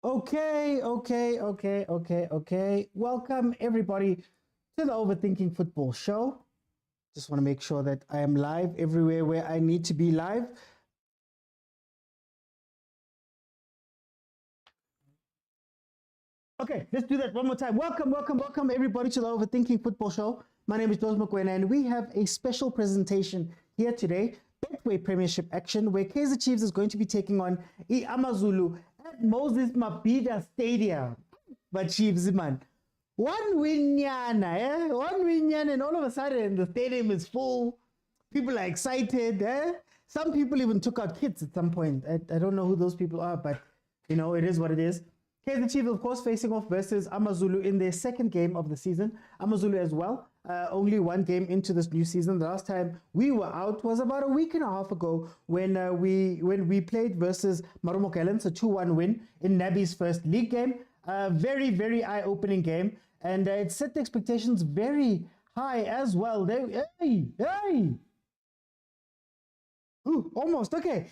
Okay. Welcome everybody to the Overthinking Football Show. Just want to make sure that I am live everywhere where I need to be live. Okay, let's do that one more time. Welcome everybody to the Overthinking Football Show. My name is Mokwena, and we have a special presentation here today. Betway Premiership action where Kaizer Chiefs is going to be taking on Amazulu at Moses Mabhida Stadium. But Chiefs, man, one win, and all of a sudden the stadium is full. People are excited. Some people even took out kids at some point. I don't know who those people are, but you know, it is what it is. Kaizer Chiefs, of course, facing off versus Amazulu in their second game of the season. Amazulu as well, only one game into this new season. The last time we were out was about a week and a half ago when we played versus Marumo, so 2-1 win in Nabi's first league game. Very eye-opening game, and it set the expectations very high as well. Ooh, almost okay.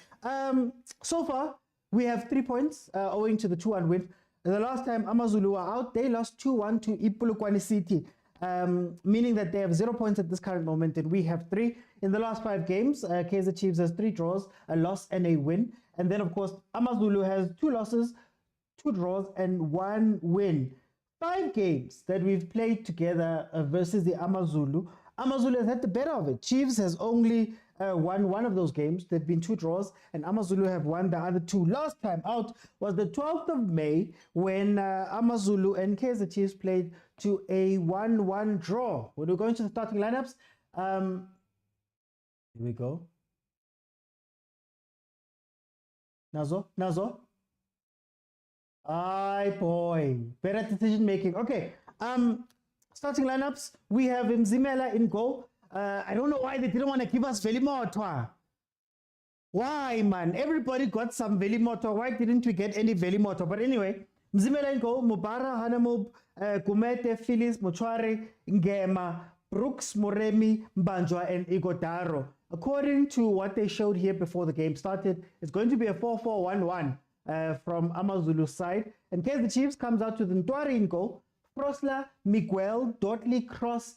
So far we have 3 points owing to the 2-1 win. The last time Amazulu were out, they lost 2-1 to Ipulukwani City, meaning that they have 0 points at this current moment, and we have 3. In the last 5 games, Kaizer Chiefs has 3 draws, a loss, and a win. And then, of course, Amazulu has 2 losses, 2 draws, and 1 win. 5 games that we've played together versus the Amazulu. Amazulu has had the better of it. Chiefs has only won 1 of those games. There have been 2 draws, and Amazulu have won the other 2. Last time out was the 12th of May when Amazulu and Kaizer Chiefs played to a 1-1 draw. When we go into the starting lineups, here we go. Nazo. Aye, boy. Better decision making. Okay. Starting lineups, we have Mzimela in goal. I don't know why they didn't want to give us Velimoto. Why, man? Everybody got some Velimoto. Why didn't we get any Velimoto? But anyway, Mzimela in goal, Mubara, Hanamub, Kumete, Phyllis, Mochware, Ngema, Brooks, Moremi, Mbanjwa, and Igodaro. According to what they showed here before the game started, it's going to be a 4-4-1-1 from Amazulu's side. And Kaizer Chiefs comes out with Ntwari in goal. Prosla, Miguel, Dotley, Cross.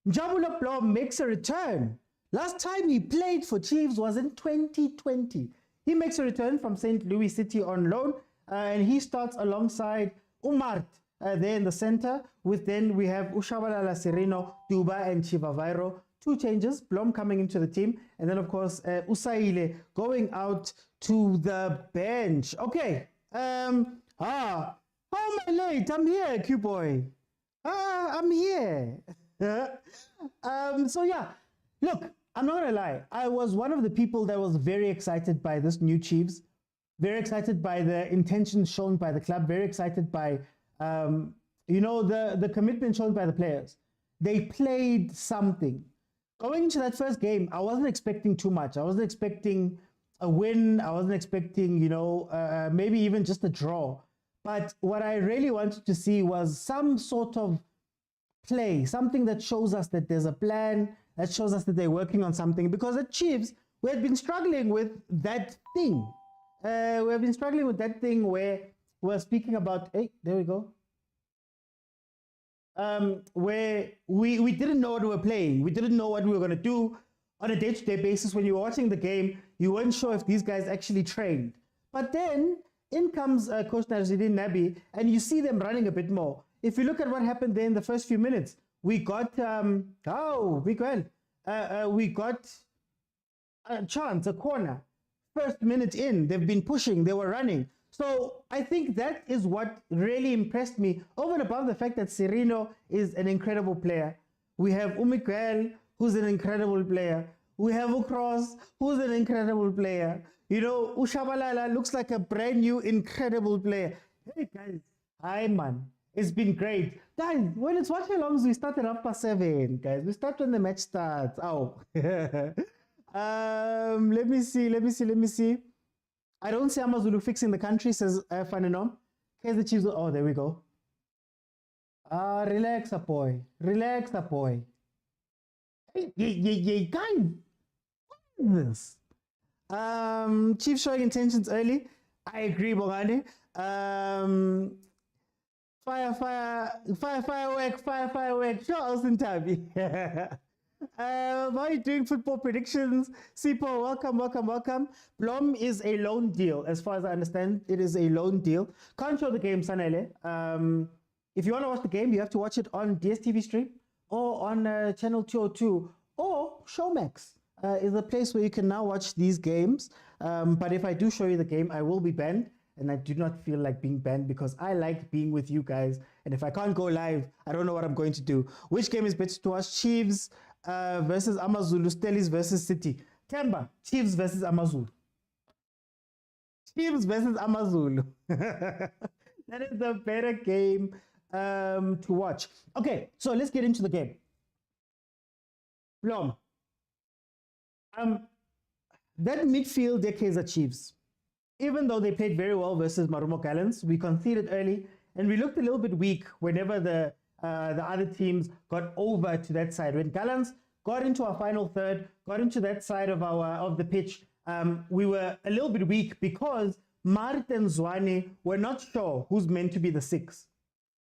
Njabulo Blom makes a return. Last time he played for Chiefs was in 2020. He makes a return from St. Louis City on loan, and he starts alongside Umart there in the center. Then we have Ushabalala Sereno, Duba, and Chivavairo. 2 changes, Blom coming into the team, and then of course Usaile going out to the bench. Okay. How am I late? I'm here, Q-boy. I'm here. So yeah, look, I'm not gonna lie. I was one of the people that was very excited by this new Chiefs, very excited by the intentions shown by the club, very excited by, you know, the commitment shown by the players. They played something. Going into that first game, I wasn't expecting too much. I wasn't expecting a win. I wasn't expecting, you know, maybe even just a draw. But what I really wanted to see was some sort of play, something that shows us that there's a plan, that shows us that they're working on something. Because at Chiefs, we had been struggling with that thing. We have been struggling with that thing where we're speaking about, hey, there we go. Where we didn't know what we were playing. We didn't know what we were going to do on a day-to-day basis. When you were watching the game, you weren't sure if these guys actually trained. But then in comes Coach Nazruddin Nabi, and you see them running a bit more. If you look at what happened there in the first few minutes, we got we got a chance, a corner. First minute in, they've been pushing, they were running. So I think that is what really impressed me, over and above the fact that Sereno is an incredible player. We have Umiguel, who's an incredible player. We have Ukros, who's an incredible player. You know, Ushabalala looks like a brand new incredible player. Hey guys, hi man. It's been great. Guys, when it's watching alongs, we started up past 7, guys. We start when the match starts. Oh. Let me see. I don't see Amazulu fixing the country, says Fanenom. Kaizer Chiefs. Oh, there we go. Relax, a boy. Hey, guys. What is this? Chiefs showing intentions early. I agree, Bongani. Firework. Sure, Austin Tabby. How are you doing football predictions? Sipo, welcome. Blom is a loan deal. As far as I understand, it is a loan deal. Can't show the game, Sanele. If you want to watch the game, you have to watch it on DSTV stream or on channel 202 or Showmax. Is a place where you can now watch these games. But if I do show you the game, I will be banned. And I do not feel like being banned because I like being with you guys. And if I can't go live, I don't know what I'm going to do. Which game is better to watch? Chiefs versus Amazulu, Stellies versus City. Kemba, Chiefs versus Amazulu. Chiefs versus Amazulu. That is the better game to watch. Okay, so let's get into the game. Blom. That midfield, they're Kaizer Chiefs. Even though they played very well versus Marumo Gallants, we conceded early and we looked a little bit weak whenever the other teams got over to that side. When Gallants got into our final third, got into that side of the pitch, we were a little bit weak because Mart and Zwane were not sure who's meant to be the six.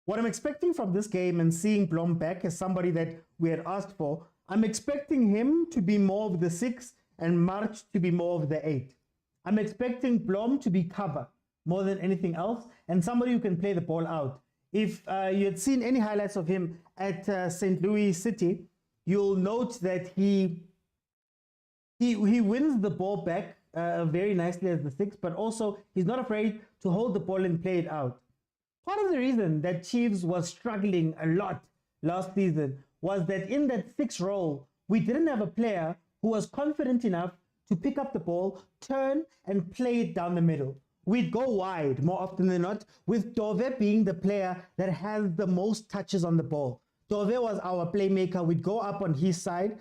What I'm expecting from this game and seeing Blom back as somebody that we had asked for, I'm expecting him to be more of the six and Mart to be more of the eight. I'm expecting Blom to be cover more than anything else and somebody who can play the ball out. If you had seen any highlights of him at St. Louis City, you'll note that he wins the ball back very nicely as the six, but also he's not afraid to hold the ball and play it out. Part of the reason that Chiefs was struggling a lot last season was that in that six role, we didn't have a player who was confident enough to pick up the ball, turn, and play it down the middle. We'd go wide more often than not, with Dove being the player that has the most touches on the ball. Dove was our playmaker. We'd go up on his side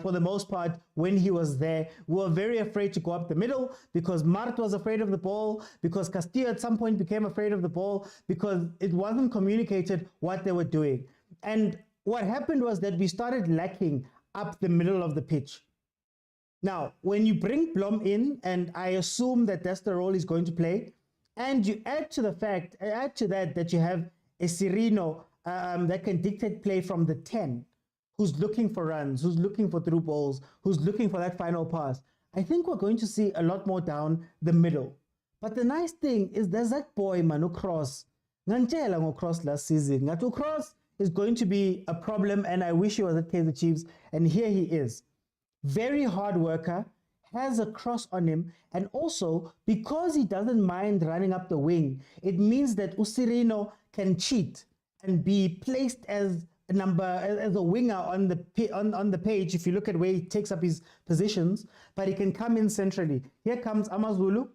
for the most part when he was there. We were very afraid to go up the middle because Mart was afraid of the ball, because Castillo at some point became afraid of the ball, because it wasn't communicated what they were doing. And what happened was that we started lacking up the middle of the pitch. Now, when you bring Blom in, and I assume that that's the role he's going to play, and you add to that you have a Cirino that can dictate play from the 10, who's looking for runs, who's looking for through balls, who's looking for that final pass, I think we're going to see a lot more down the middle. But the nice thing is there's that boy, Manu Cross. Ngantela Cross last season. Ngatu Cross is going to be a problem, and I wish he was at Kaizer Chiefs, and here he is. Very hard worker, has a cross on him, and also because he doesn't mind running up the wing, it means that Usirino can cheat and be placed as a winger on the page if you look at where he takes up his positions, but he can come in centrally. Here comes Amazulu.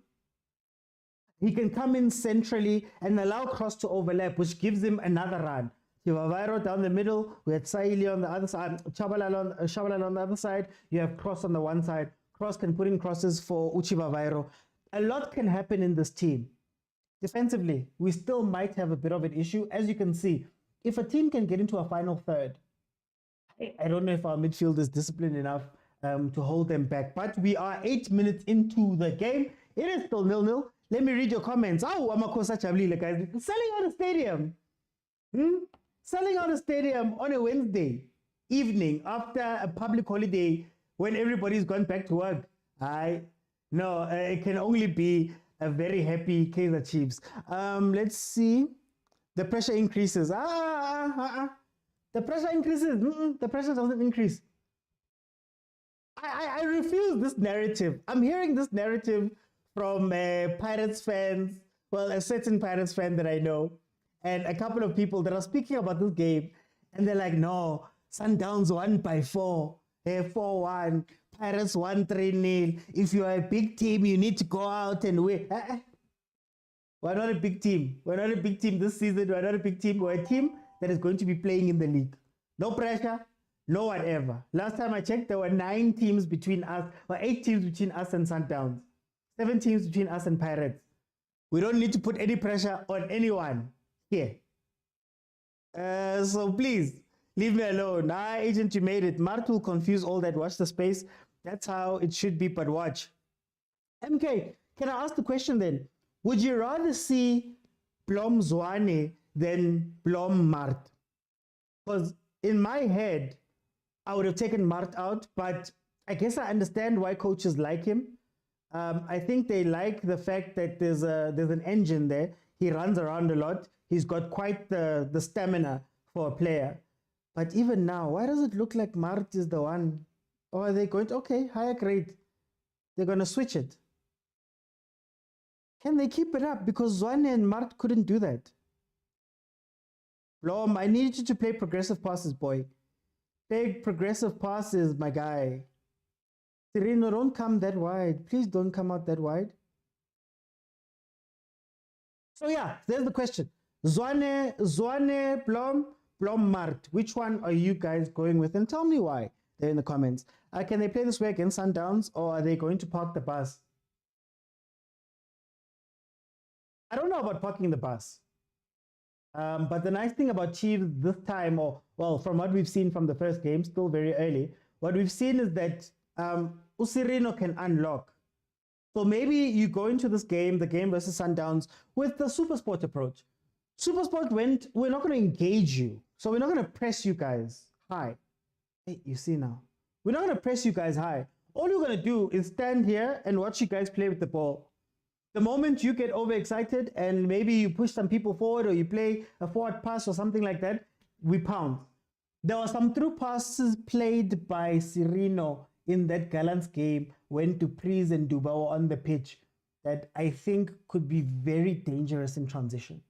He can come in centrally and allow Cross to overlap, which gives him another run. You have Vairo down the middle, we had Saili on the other side, Shabalala on the other side, you have Cross on the one side. Cross can put in crosses for Uchiva Vairo. A lot can happen in this team. Defensively, we still might have a bit of an issue. As you can see, if a team can get into a final third, I don't know if our midfield is disciplined enough to hold them back. But we are 8 minutes into the game. It is still 0-0. Let me read your comments. Oh, Amakosa Chavlile, guys. Selling out a stadium. Selling out a stadium on a Wednesday evening after a public holiday when everybody's gone back to work. No, it can only be a very happy Kaizer Chiefs. Let's see. The pressure increases. The pressure increases. The pressure doesn't increase. I refuse this narrative. I'm hearing this narrative from Pirates fans. Well, a certain Pirates fan that I know, and a couple of people that are speaking about this game, and they're like, no, Sundowns won by 4, 4-1, Pirates won 3-0. If you are a big team, you need to go out and win. We're not a big team. We're not a big team this season. We're not a big team. We're a team that is going to be playing in the league. No pressure, no whatever. Last time I checked, there were 9 teams between us, or 8 teams between us and Sundowns, 7 teams between us and Pirates. We don't need to put any pressure on anyone here. So please, leave me alone. Agent, you made it. Mart will confuse all that. Watch the space. That's how it should be, but watch. MK, can I ask the question then? Would you rather see Blom Zwane than Blom Mart? Because in my head, I would have taken Mart out, but I guess I understand why coaches like him. I think they like the fact that there's an engine there. He runs around a lot. He's got quite the stamina for a player. But even now, why does it look like Mart is the one? Or are they going to, okay, higher grade. They're going to switch it. Can they keep it up? Because Zwane and Mart couldn't do that. Blom, I need you to play progressive passes, boy. Play progressive passes, my guy. Sereno, don't come that wide. Please don't come out that wide. So yeah, there's the question. Zwane, Blom, Mart. Which one are you guys going with? And tell me why. They're in the comments. Can they play this way against Sundowns, or are they going to park the bus? I don't know about parking the bus. But the nice thing about Chiefs this time, or well, from what we've seen from the first game, still very early, what we've seen is that Usirino can unlock. So maybe you go into this game, the game versus Sundowns, with the Supersport approach. Supersport went, we're not going to engage you. So we're not going to press you guys high. Hey, you see now. We're not going to press you guys high. All you're going to do is stand here and watch you guys play with the ball. The moment you get overexcited and maybe you push some people forward or you play a forward pass or something like that, we pound. There were some through passes played by Sereno in that Gallants game when Dupreez and Duba were on the pitch that I think could be very dangerous in transition.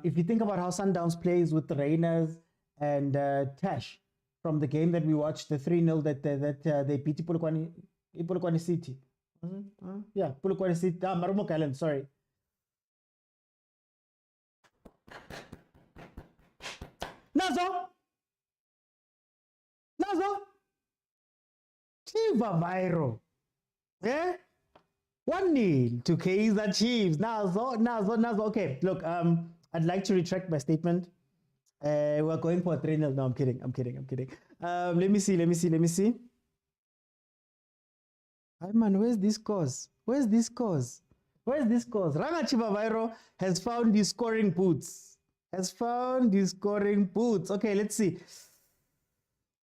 If you think about how Sundowns plays with the Rainers and Tash from the game that we watched, the 3-0 that they beat Polokwane City. Yeah, Polokwane City. Marumo Kalen, sorry. Nazo! Chiva Vairo. Yeah? 1-0 to Kaizer Chiefs. Nazo. Okay, look, I'd like to retract my statement. We're going for a 3-0. No, I'm kidding. Let me see. Hi man, where's this cause? Ranga Chivavairo has found his scoring boots. Okay, let's see.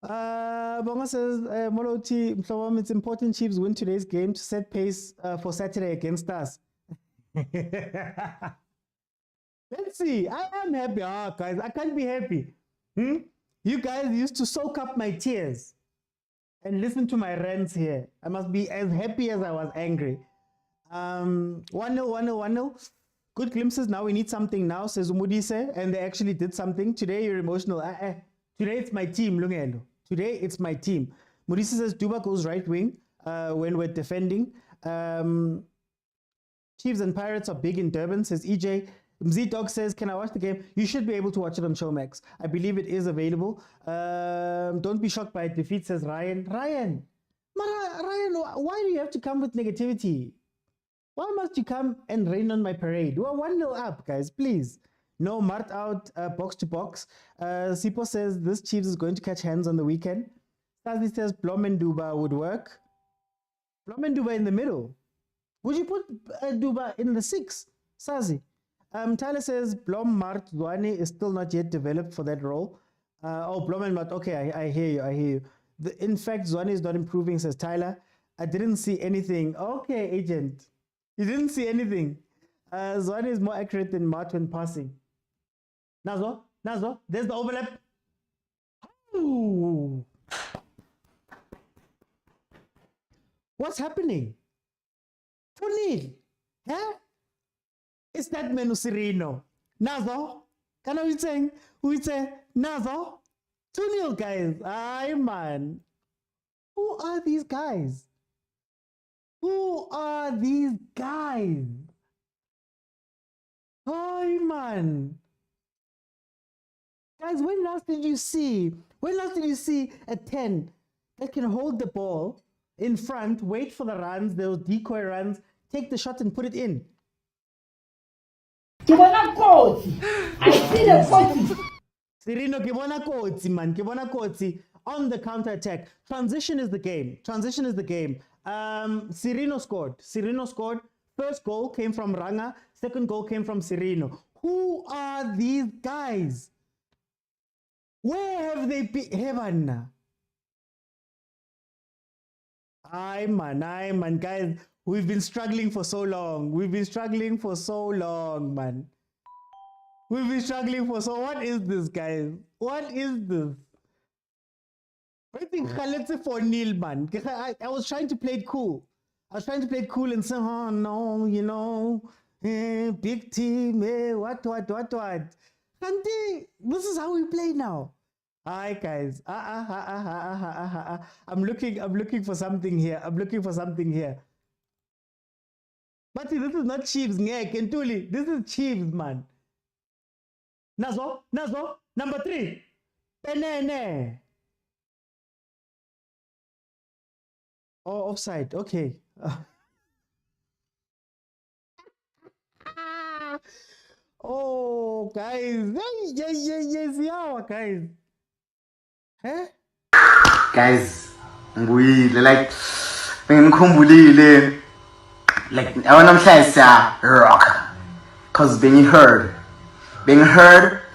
Bonga says, Moloti, it's important Chiefs win today's game to set pace for Saturday against us. Let's see. I am happy. Guys, I can't be happy. You guys used to soak up my tears and listen to my rants here. I must be as happy as I was angry. 1-0. Good glimpses. Now we need something now, says Umudise. And they actually did something. Today you're emotional. Today it's my team, Lungelo. Today it's my team. Mudise says Duba goes right wing when we're defending. Chiefs and Pirates are big in Durban, says EJ. Mzee-Dog says, can I watch the game? You should be able to watch it on Showmax. I believe it is available. Don't be shocked by defeat, says Ryan. Ryan, why do you have to come with negativity? Why must you come and rain on my parade? We're 1-0 up, guys, please. No, Mart out, box to box. Sipo says, this Chiefs is going to catch hands on the weekend. Sazi says, Blom and Duba would work. Blom and Duba in the middle. Would you put Duba in the 6? Sazi. Tyler says Blom, Mart, Zwane is still not yet developed for that role. Blom and Mart. Okay, I hear you. In fact, Zwane is not improving, says Tyler. I didn't see anything. Okay, agent. You didn't see anything. Zwane is more accurate than Mart when passing. Nazo. There's the overlap. Ooh. What's happening? 2-0. Huh? It's that man Usirino. Nazo. Can I be saying? We say Nazo. 2-0, guys. Aye, man. Who are these guys? Aye, man. Guys, when last did you see a 10 that can hold the ball in front, wait for the runs, those decoy runs, take the shot and put it in? I see the kotsi. Sereno, kibona kotsi, man. Kibona kotsi on the counter attack. Transition is the game. Sirino scored. Sirino scored. First goal came from Ranga. Second goal came from Sirino. Who are these guys? Where have they been? Heaven. Aye, man, guys. We've been struggling for so long. We've been struggling for so long, man. We've been struggling for so. What is this, guys? What is this? I think let's say 4-0, man. I was trying to play it cool. I was trying to play it cool and say, oh no, you know, big team, what. Auntie, this is how we play now. Hi guys. I'm looking for something here. I'm looking for something here. But this is not Chiefs, Kentuli. This is Chiefs, man. Nazo, number 3. Penene. Oh, offside. Okay. Oh, guys. Yes, yeah, guys. Huh? Guys, like I want to say rock, cause being heard,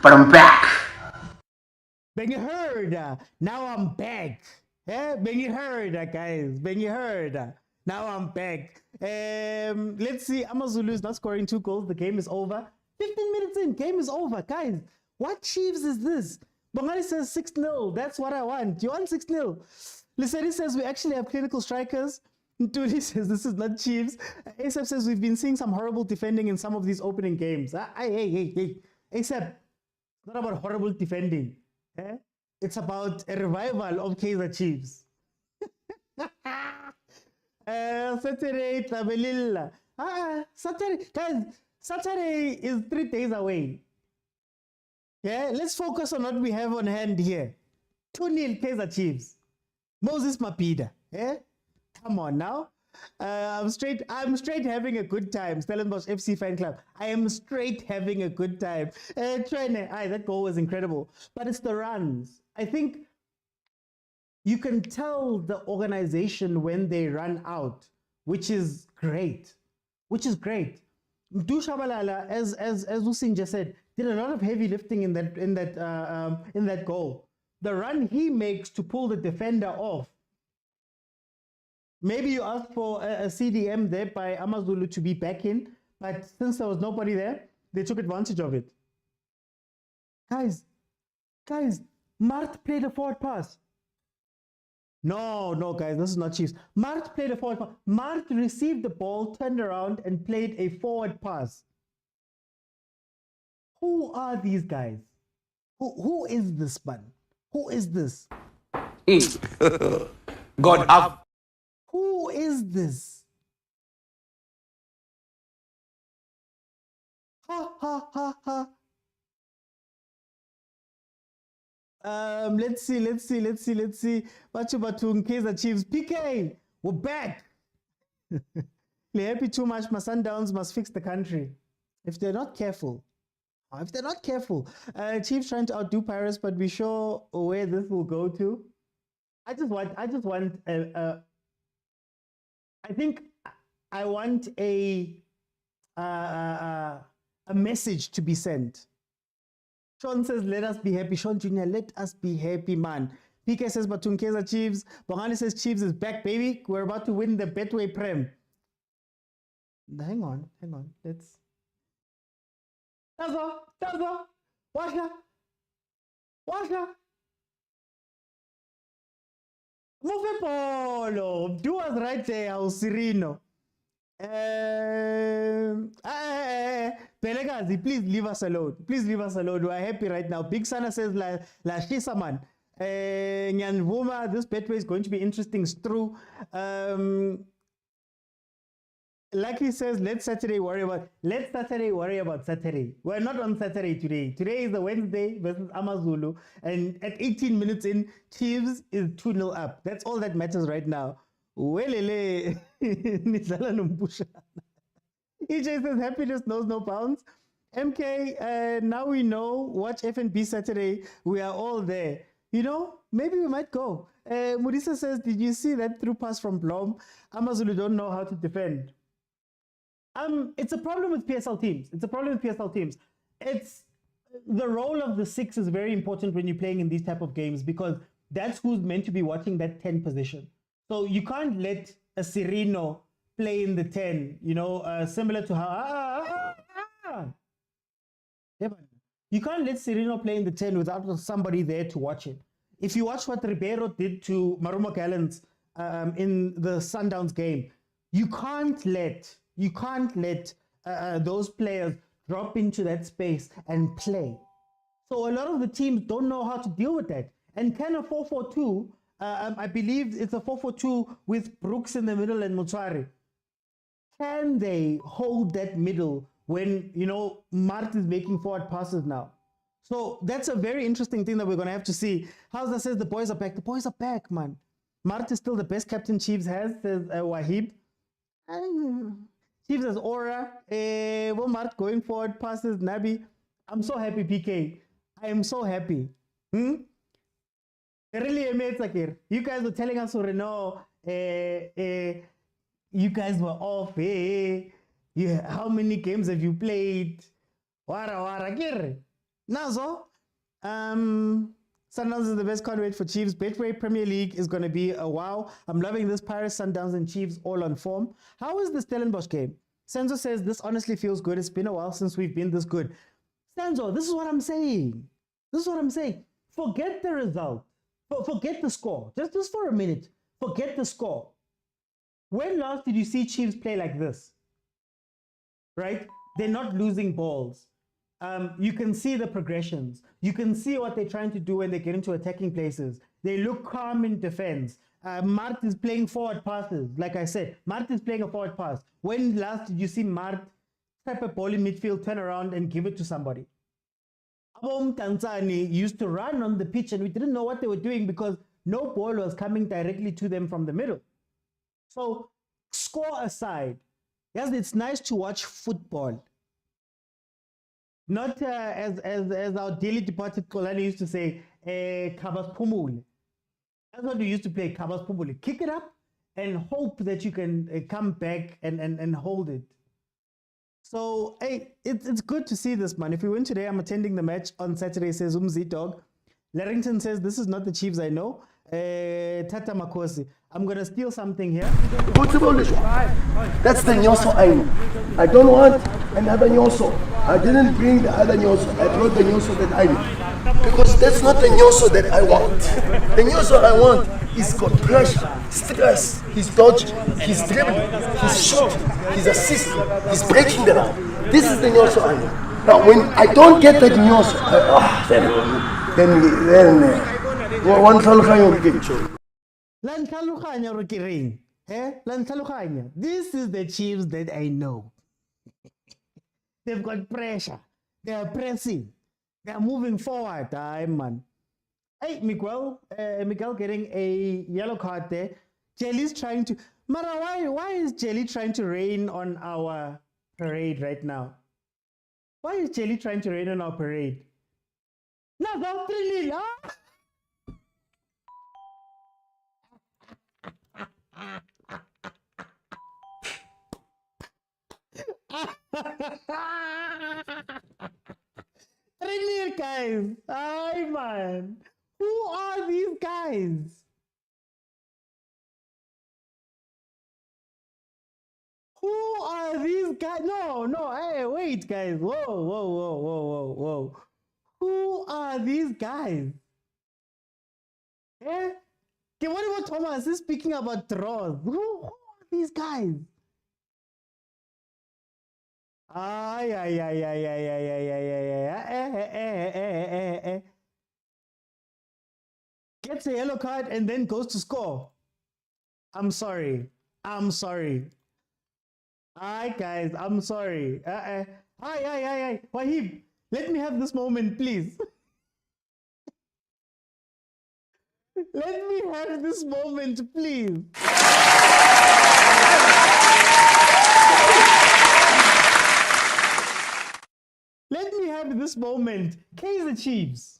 but I'm back. Being heard. Now I'm back. Yeah, being heard, guys. Being heard. Now I'm back. Let's see. Amazulu is not scoring 2 goals. The game is over. 15 minutes in, game is over, guys. What Chiefs is this? Bongani says 6-0. That's what I want. You want 6-0? Liseri says we actually have clinical strikers. Ntuli says this is not Chiefs. ASAP says we've been seeing some horrible defending in some of these opening games. Hey. ASAP, it's not about horrible defending. Eh? It's about a revival of Kaizer Chiefs. Saturday, Tabelilla. Saturday, guys, Saturday is 3 days away. Yeah, let's focus on what we have on hand here. 2-0 Kaizer Chiefs. Moses Mapida. Yeah? Come on now. I'm straight having a good time. Stellenbosch FC fan club. I am straight having a good time. That goal was incredible. But it's the runs. I think you can tell the organization when they run out, which is great. Mdu Shabalala, as Usin just said, did a lot of heavy lifting in that goal. The run he makes to pull the defender off. Maybe you asked for a CDM there by Amazulu to be back in, but since there was nobody there, they took advantage of it. Guys, Mart played a forward pass. No, guys, this is not Chiefs. Mart played a forward pass. Mart received the ball, turned around, and played a forward pass. Who are these guys? Who is this man? Who is this? God up. Who is this? Ha. Let's see. Motaung Kaizer Chiefs. PK, we're back. They're happy too much. My Sundowns must fix the country. If they're not careful. Chiefs trying to outdo Paris, but be sure where this will go to. I think I want a message to be sent. Sean says, let us be happy. Sean Jr., let us be happy, man. PK says, Motaung Kaizer Chiefs. Bongani says, Chiefs is back, baby. We're about to win the Betway Prem. Hang on. Let's... Tazo. Washa. Move polo. Do us right there, Sirino. Vilakazi, please leave us alone. We are happy right now. Big Sana says, La Shisa man. Nyanvuma, this Betway is going to be interesting. It's true. Lucky says, let Saturday worry about Saturday. We're not on Saturday today. Today is the Wednesday versus Amazulu. And at 18 minutes in, Chiefs is 2-0 up. That's all that matters right now. Welele. EJ says, happiness knows no bounds. MK, now we know. Watch FNB Saturday. We are all there. You know, maybe we might go. Mudisa says, did you see that through pass from Blom? Amazulu don't know how to defend. It's a problem with PSL teams. It's the role of the 6 is very important when you're playing in these type of games because that's who's meant to be watching that 10 position. So you can't let a Cirino play in the 10, similar to how... You can't let Cirino play in the 10 without somebody there to watch it. If you watch what Ribeiro did to Marumo Gallants in the Sundowns game, you can't let those players drop into that space and play. So a lot of the teams don't know how to deal with that. And can a 4-4-2, I believe it's a 4-4-2 with Brooks in the middle and Motswari. Can they hold that middle when, Mart is making forward passes now? So that's a very interesting thing that we're going to have to see. Hausa says the boys are back. The boys are back, man. Mart is still the best captain Chiefs has, says Wahib. Chiefs has aura. Mart going forward, passes, Nabi. I'm so happy, PK. I am so happy. Really amazing. You guys were telling us, no, you guys were off. How many games have you played? Wara. Nazo. Sundowns is the best candidate for Chiefs. Betway Premier League is going to be a wow. I'm loving this. Paris, Sundowns, and Chiefs all on form. How is the Stellenbosch game? Senzo says, this honestly feels good. It's been a while since we've been this good. Senzo, this is what I'm saying. Forget the result. Forget the score. Just for a minute. Forget the score. When last did you see Chiefs play like this? Right? They're not losing balls. You can see the progressions. You can see what they're trying to do when they get into attacking places. They look calm in defense. Mart is playing forward passes. Like I said, Mart is playing a forward pass. When last did you see Mart tap a ball in midfield, turn around and give it to somebody? Abom Tanzani used to run on the pitch and we didn't know what they were doing because no ball was coming directly to them from the middle. So, score aside, yes, it's nice to watch football. Not as our dearly departed Kolani used to say, Kabas Pumul. That's what we used to play, Kabas Pumul. Kick it up and hope that you can come back and hold it. So, hey, it's good to see this, man. If we win today, I'm attending the match on Saturday, says Umzi Dog. Larrington says, this is not the Chiefs I know. Tata Makosi. I'm going to steal something here. That's the Nyoso I know. I don't want another Nyoso. I didn't bring the other Nyoso. I brought the Nyoso that I know. Because that's not the Nyoso that I want. The Nyoso I want is got pressure, stress, he's dodging, he's dribbling, he's shooting, he's assisting, he's breaking the line. This is the Nyoso I know. Now when I don't get that Nyoso, then one This is the Chiefs that I know. They've got pressure. They are pressing. They are moving forward. Man. Hey, Miguel getting a yellow card there. Jelly's trying to... Mara, why is Jelly trying to rain on our parade right now? Why is Jelly trying to rain on our parade? No, go 3-0. Guys, hi man, who are these guys? Who are these guys? No, hey, wait, guys, whoa. Who are these guys? Eh? Okay, what about Thomas? He's speaking about draws. Who are these guys? Gets a yellow card and then goes to score. I'm sorry. Hi guys, I'm sorry. Hi. Wahib, let me have this moment, please. Let me have this moment, please. Let me have this moment. Kaizer Chiefs,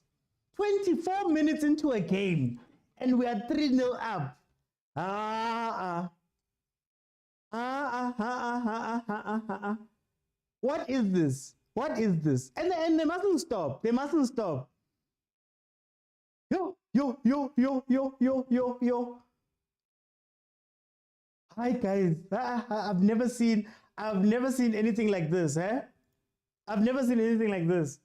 24 minutes into a game, and we are 3-0 up. What is this? What is this? And they mustn't stop. They mustn't stop. Yo. Hi guys. I've never seen anything like this, eh? I've never seen anything like this.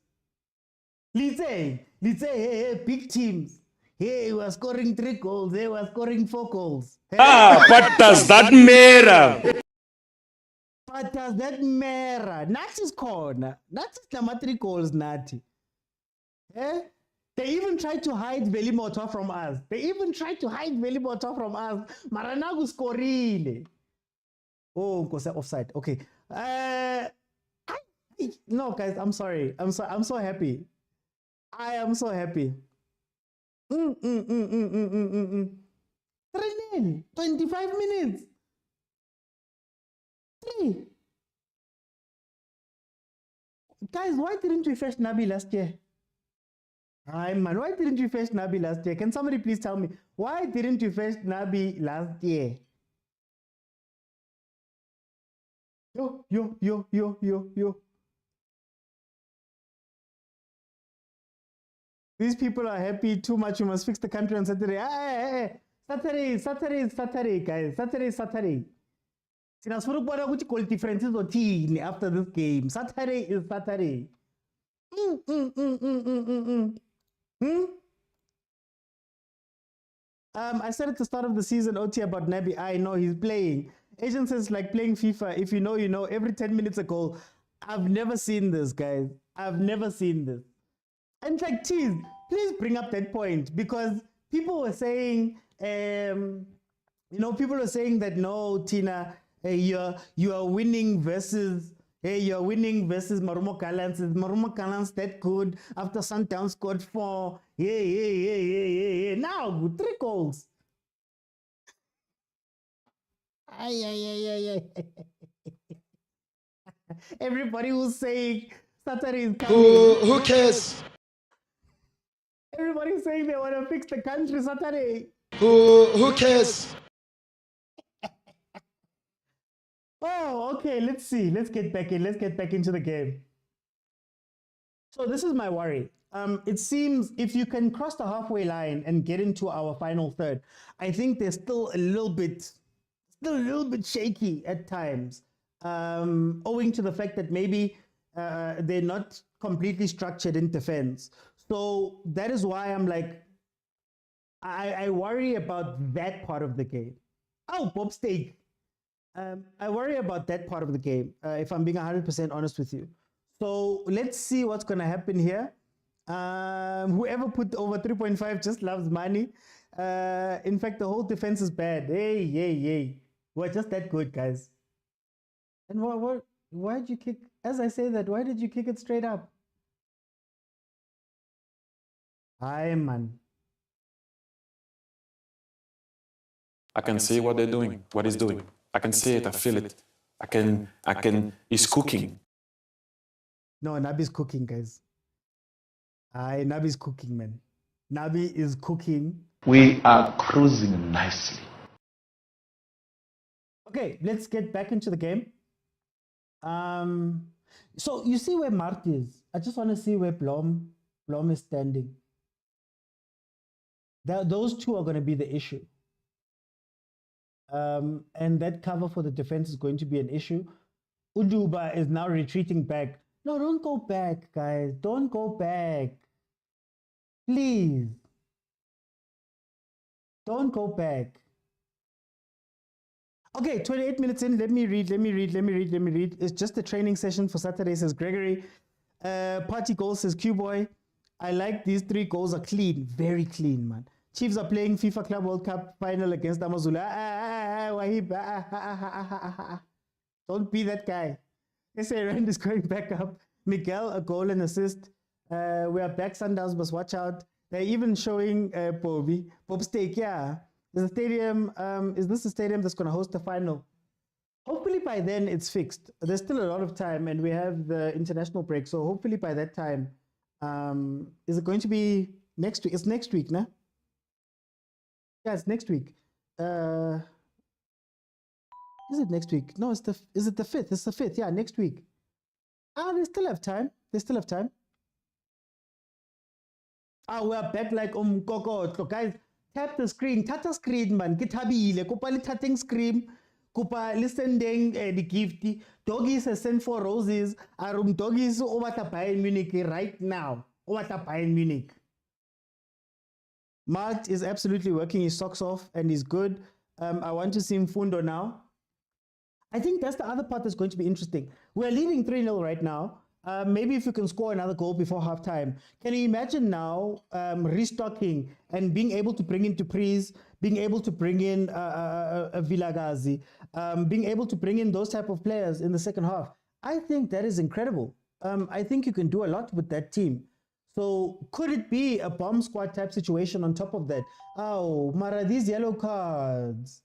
Let's say, hey, big teams. Hey, we are scoring 3 goals. Hey, we are scoring 4 goals. Hey. What does that matter? What does that matter? Nati's corner. Nati's number 3 goals, Nati. Eh? They even tried to hide Velimoto from us. Maranagu scorile. Oh, offside. Okay. No, guys, I'm sorry. I'm so happy. I am so happy. 3-0. 25 minutes. 3. Guys, why didn't we fetch Nabi last year? Hi man, why didn't you fetch Nabi last year? Can somebody please tell me, why didn't you fetch Nabi last year? Yo. These people are happy too much. You must fix the country on Saturday. Saturday, guys. Saturday. Sinasfuna ukuthi goal differences othini after this game. Saturday is Saturday. I said at the start of the season, OT, about Nabi. I know he's playing. Agents is like playing FIFA. If you know, you know. Every 10 minutes a goal. I've never seen this, guys. I've never seen this. And it's like, geez, please bring up that point, because people were saying, people were saying that no, Tina, you are winning versus. Hey, you're winning versus Marumo Gallants. Is Marumo Gallants that good after Sundowns scored 4? Yeah. Now, 3 goals. Ay. Everybody was saying Saturday is coming. Who cares? Everybody's saying they want to fix the country Saturday. Who cares? Oh, okay. Let's see. Let's get back in. Let's get back into the game. So this is my worry. It seems if you can cross the halfway line and get into our final third, I think they're still a little bit shaky at times, owing to the fact that maybe they're not completely structured in defense. So that is why I'm like, I worry about that part of the game. Oh, Bob Steak. I worry about that part of the game, if I'm being 100% honest with you. So let's see what's going to happen here. Whoever put over 3.5 just loves money. In fact, the whole defense is bad. Hey. We're just that good, guys. And why did you kick? As I say that, why did you kick it straight up? Hi, man. I can see what they're doing, what he's doing. I can see it, I feel it. I can, he's cooking. No, Nabi's cooking, guys. Nabi's cooking, man. Nabi is cooking. We are cruising nicely. Okay, let's get back into the game. So you see where Mart is. I just want to see where Blom is standing. Those two are going to be the issue. And that cover for the defense is going to be an issue. Uduba is now retreating back. No, don't go back, guys. Don't go back. Please. Don't go back. Okay, 28 minutes in. Let me read. It's just a training session for Saturday, says Gregory. Party goal, says Q-Boy. I like these 3 goals are clean. Very clean, man. Chiefs are playing FIFA Club World Cup final against Amazulu. Don't be that guy. SA Rand is going back up. Miguel, a goal and assist. We are back, Sundowns, must watch out. They're even showing Bob Steak, yeah. Is this the stadium that's going to host the final? Hopefully by then it's fixed. There's still a lot of time and we have the international break. So hopefully by that time, is it going to be next week? It's next week, no? Yeah, it's next week. Is it next week? No, is it the 5th? It's the 5th. Yeah, next week. They still have time. They still have time. We're back like Koko. Guys, tap the screen. Tata screen, man. Kitabile. Kupa li tatting screen. Kupa listening the gift. Doggies has sent 4 roses. Arum doggies over to Bayern Munich right now. Over to Bayern Munich. Mart is absolutely working his socks off and he's good. I want to see him Fundo now. I think that's the other part that's going to be interesting. We're leading 3-0 right now. Maybe if you can score another goal before halftime. Can you imagine now restocking and being able to bring in Patrice, being able to bring in a Vilakazi, being able to bring in those type of players in the second half? I think that is incredible. I think you can do a lot with that team. So could it be a bomb squad type situation on top of that? Oh, Mara, these yellow cards.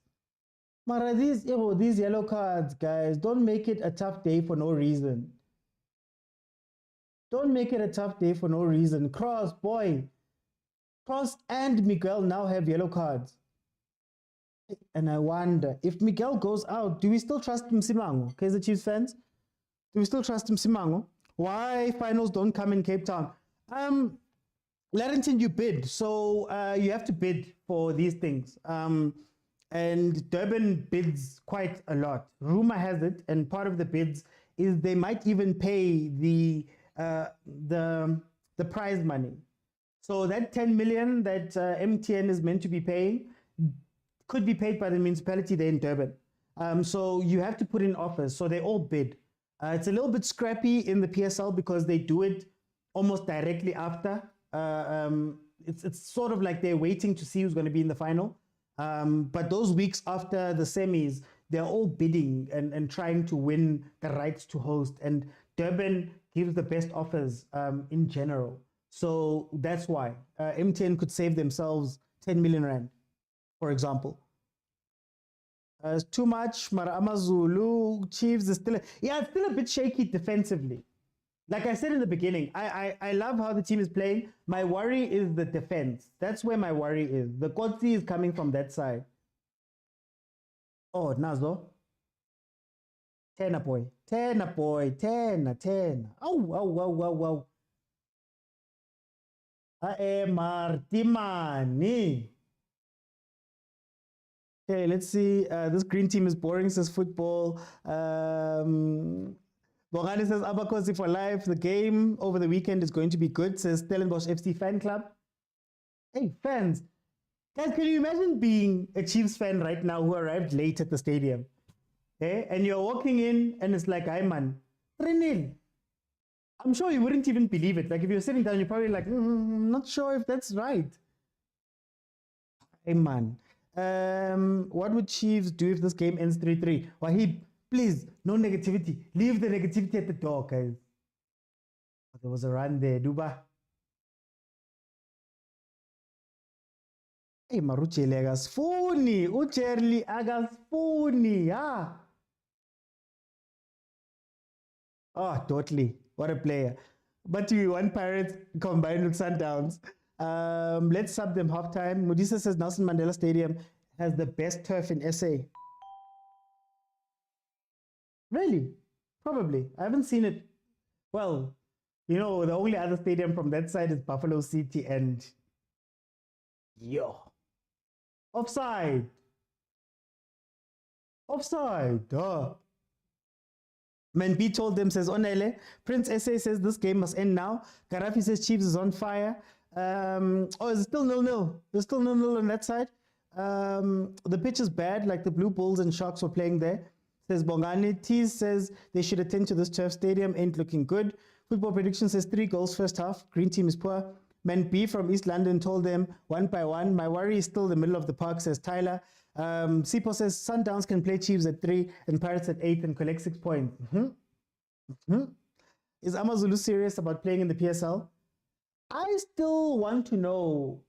Mara, these yellow cards, guys. Don't make it a tough day for no reason. Don't make it a tough day for no reason. Cross, boy. Cross and Miguel now have yellow cards. And I wonder, if Miguel goes out, do we still trust Msimango? Kaizer Chiefs fans? Do we still trust Msimango? Why finals don't come in Cape Town? Larrington, you bid. So you have to bid for these things. And Durban bids quite a lot. Rumor has it, and part of the bids is they might even pay the prize money. So that 10 million that MTN is meant to be paying could be paid by the municipality there in Durban. So you have to put in offers. So they all bid. It's a little bit scrappy in the PSL because they do it almost directly after. It's sort of like they're waiting to see who's going to be in the final. But those weeks after the semis, they're all bidding and trying to win the rights to host. And Durban gives the best offers in general. So that's why MTN could save themselves 10 million rand, for example. It's too much. Amazulu Chiefs is still it's still a bit shaky defensively. Like I said in the beginning, I love how the team is playing. My worry is the defense. That's where my worry is. The Kotsi is coming from that side. Oh, Nazo. Tena boy. Tena boy. Tena. Oh. Martimani. Okay, let's see. This green team is boring, says football. Bongani says Abakosi for life. The game over the weekend is going to be good, says Stellenbosch FC fan club. Hey, fans. Guys, can you imagine being a Chiefs fan right now who arrived late at the stadium? Okay? And you're walking in and it's like, hi man, 3-0. I'm sure you wouldn't even believe it. Like if you're sitting down, you're probably like, I'm not sure if that's right. Hey man. What would Chiefs do if this game ends 3-3? Wahib, please, no negativity. Leave the negativity at the door, guys. There was a run there, Duba. Hey, Maruchele agasfuni. Ucherli agasfuni. Oh, totally. What a player. But we want Pirates combined with Sundowns. Let's sub them halftime. Modisa says Nelson Mandela Stadium has the best turf in SA. Really? Probably. I haven't seen it. Well, you know, the only other stadium from that side is Buffalo City and offside. Man B told them, says Onele. Prince SA says this game must end now. Garafi says Chiefs is on fire. Is it still 0-0? There's still 0-0 on that side. The pitch is bad, like the Blue Bulls and Sharks were playing there. Says Bongani. Tease says they should attend to this turf stadium. Ain't looking good. Football prediction says 3 goals first half. Green team is poor. Man B from East London told them 1 by 1. My worry is still the middle of the park, says Tyler. Sipo says Sundowns can play Chiefs at 3 and Pirates at 8 and collect 6 points. Is Amazulu serious about playing in the PSL? I still want to know.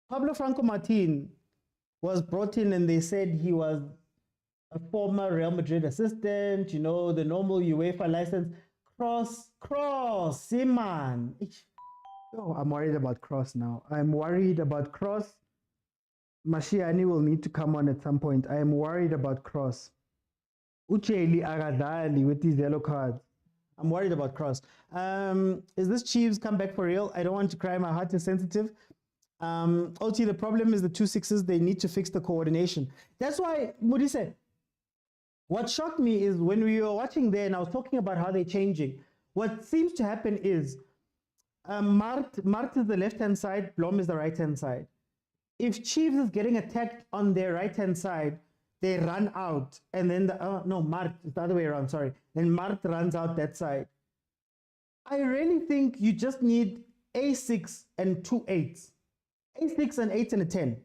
Pablo Franco Martin was brought in and they said he was a former Real Madrid assistant, you know, the normal UEFA license. Cross, man. Oh, I'm worried about Cross now. I'm worried about Cross. Mashiani will need to come on at some point. I am worried about Cross. Ucheli Agadali with these yellow cards. I'm worried about Cross. Is this Chiefs come back for real? I don't want to cry. My heart is sensitive. OT, the problem is the 2-6s. They need to fix the coordination. That's why, Mudi said, what shocked me is when we were watching there and I was talking about how they're changing, what seems to happen is Mart is the left-hand side, Blom is the right-hand side. If Chiefs is getting attacked on their right-hand side, they run out, and then Mart, it's the other way around, sorry. Then Mart runs out that side. I really think you just need A6 and 2 8s. A6 and 8 and a 10,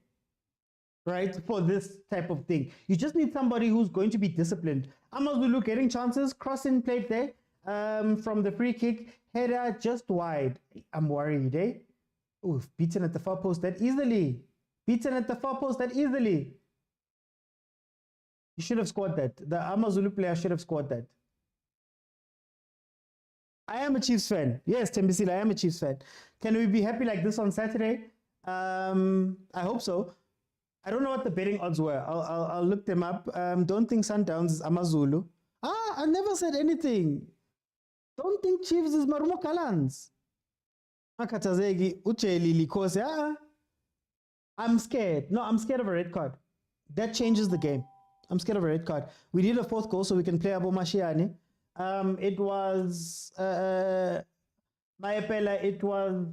right? For this type of thing. You just need somebody who's going to be disciplined. Amazulu getting chances, crossing plate there from the free kick, header just wide. I'm worried, eh? Oh, beaten at the far post that easily. Beaten at the far post that easily. You should have scored that. The Amazulu player should have scored that. I am a Chiefs fan. Yes, Tembisile, I am a Chiefs fan. Can we be happy like this on Saturday? I hope so. I don't know what the betting odds were. I'll look them up. Don't think Sundowns is Amazulu. I never said anything. Don't think Chiefs is Marumo Kalans. I'm scared. No, I'm scared of a red card. That changes the game. I'm scared of a red card. We need a 4th goal so we can play Abu Mashiani. It was Mayapela, it was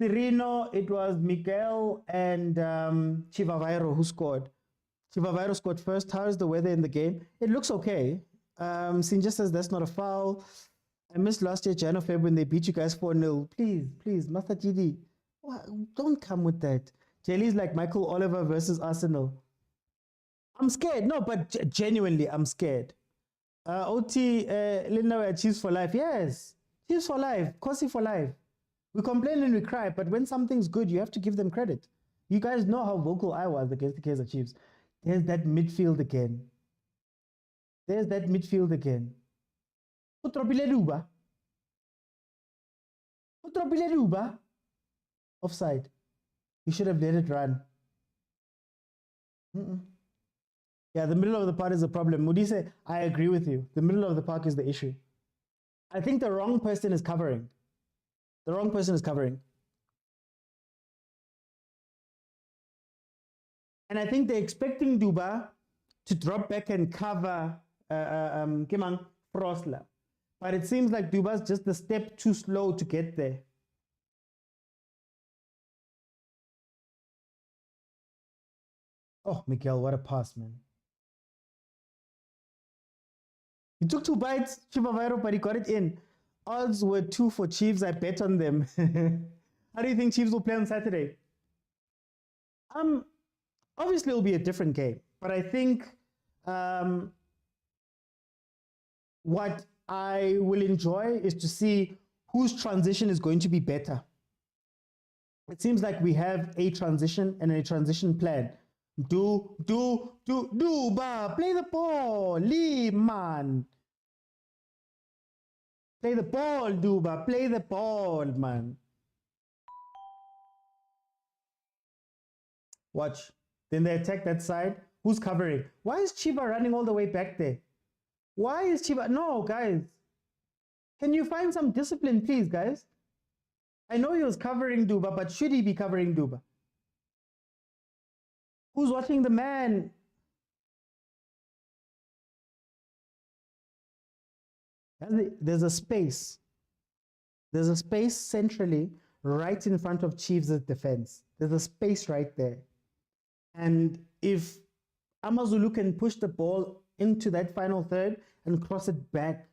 Cirino, it was Miguel and Chivavairo who scored. Chivavairo scored first. How is the weather in the game? It looks okay. Sinja says that's not a foul. I missed last year, Jan or Feb, when they beat you guys 4-0. Please, Master GD. Don't come with that. Jelly's like Michael Oliver versus Arsenal. I'm scared. No, but genuinely, I'm scared. OT, Linda, Chiefs for life. Yes, Chiefs for life. Kosi for life. We complain and we cry, but when something's good, you have to give them credit. You guys know how vocal I was against the Kaizer Chiefs. There's that midfield again. Offside. You should have let it run. Yeah, the middle of the park is the problem. Mudise, I agree with you. The middle of the park is the issue. I think the wrong person is covering. And I think they're expecting Duba to drop back and cover Kimang Frosla. But it seems like Duba's just a step too slow to get there. Oh, Miguel, what a pass, man. He took 2 bites, Chivavairo, but he got it in. Odds were 2 for Chiefs. I bet on them. How do you think Chiefs will play on Saturday? Obviously, it'll be a different game. But I think what I will enjoy is to see whose transition is going to be better. It seems like we have a transition and a transition plan. Do, play the ball, Lee, man. Play the ball, Duba, play the ball, man. Watch. Then they attack that side. Who's covering? Why is Chiba running all the way back there? Why is Chiba? No, guys. Can you find some discipline, please, guys? I know he was covering Duba, but should he be covering Duba? Who's watching the man? There's a space. There's a space centrally right in front of Chiefs' defense. There's a space right there. And if Amazulu can push the ball into that final third and cross it back,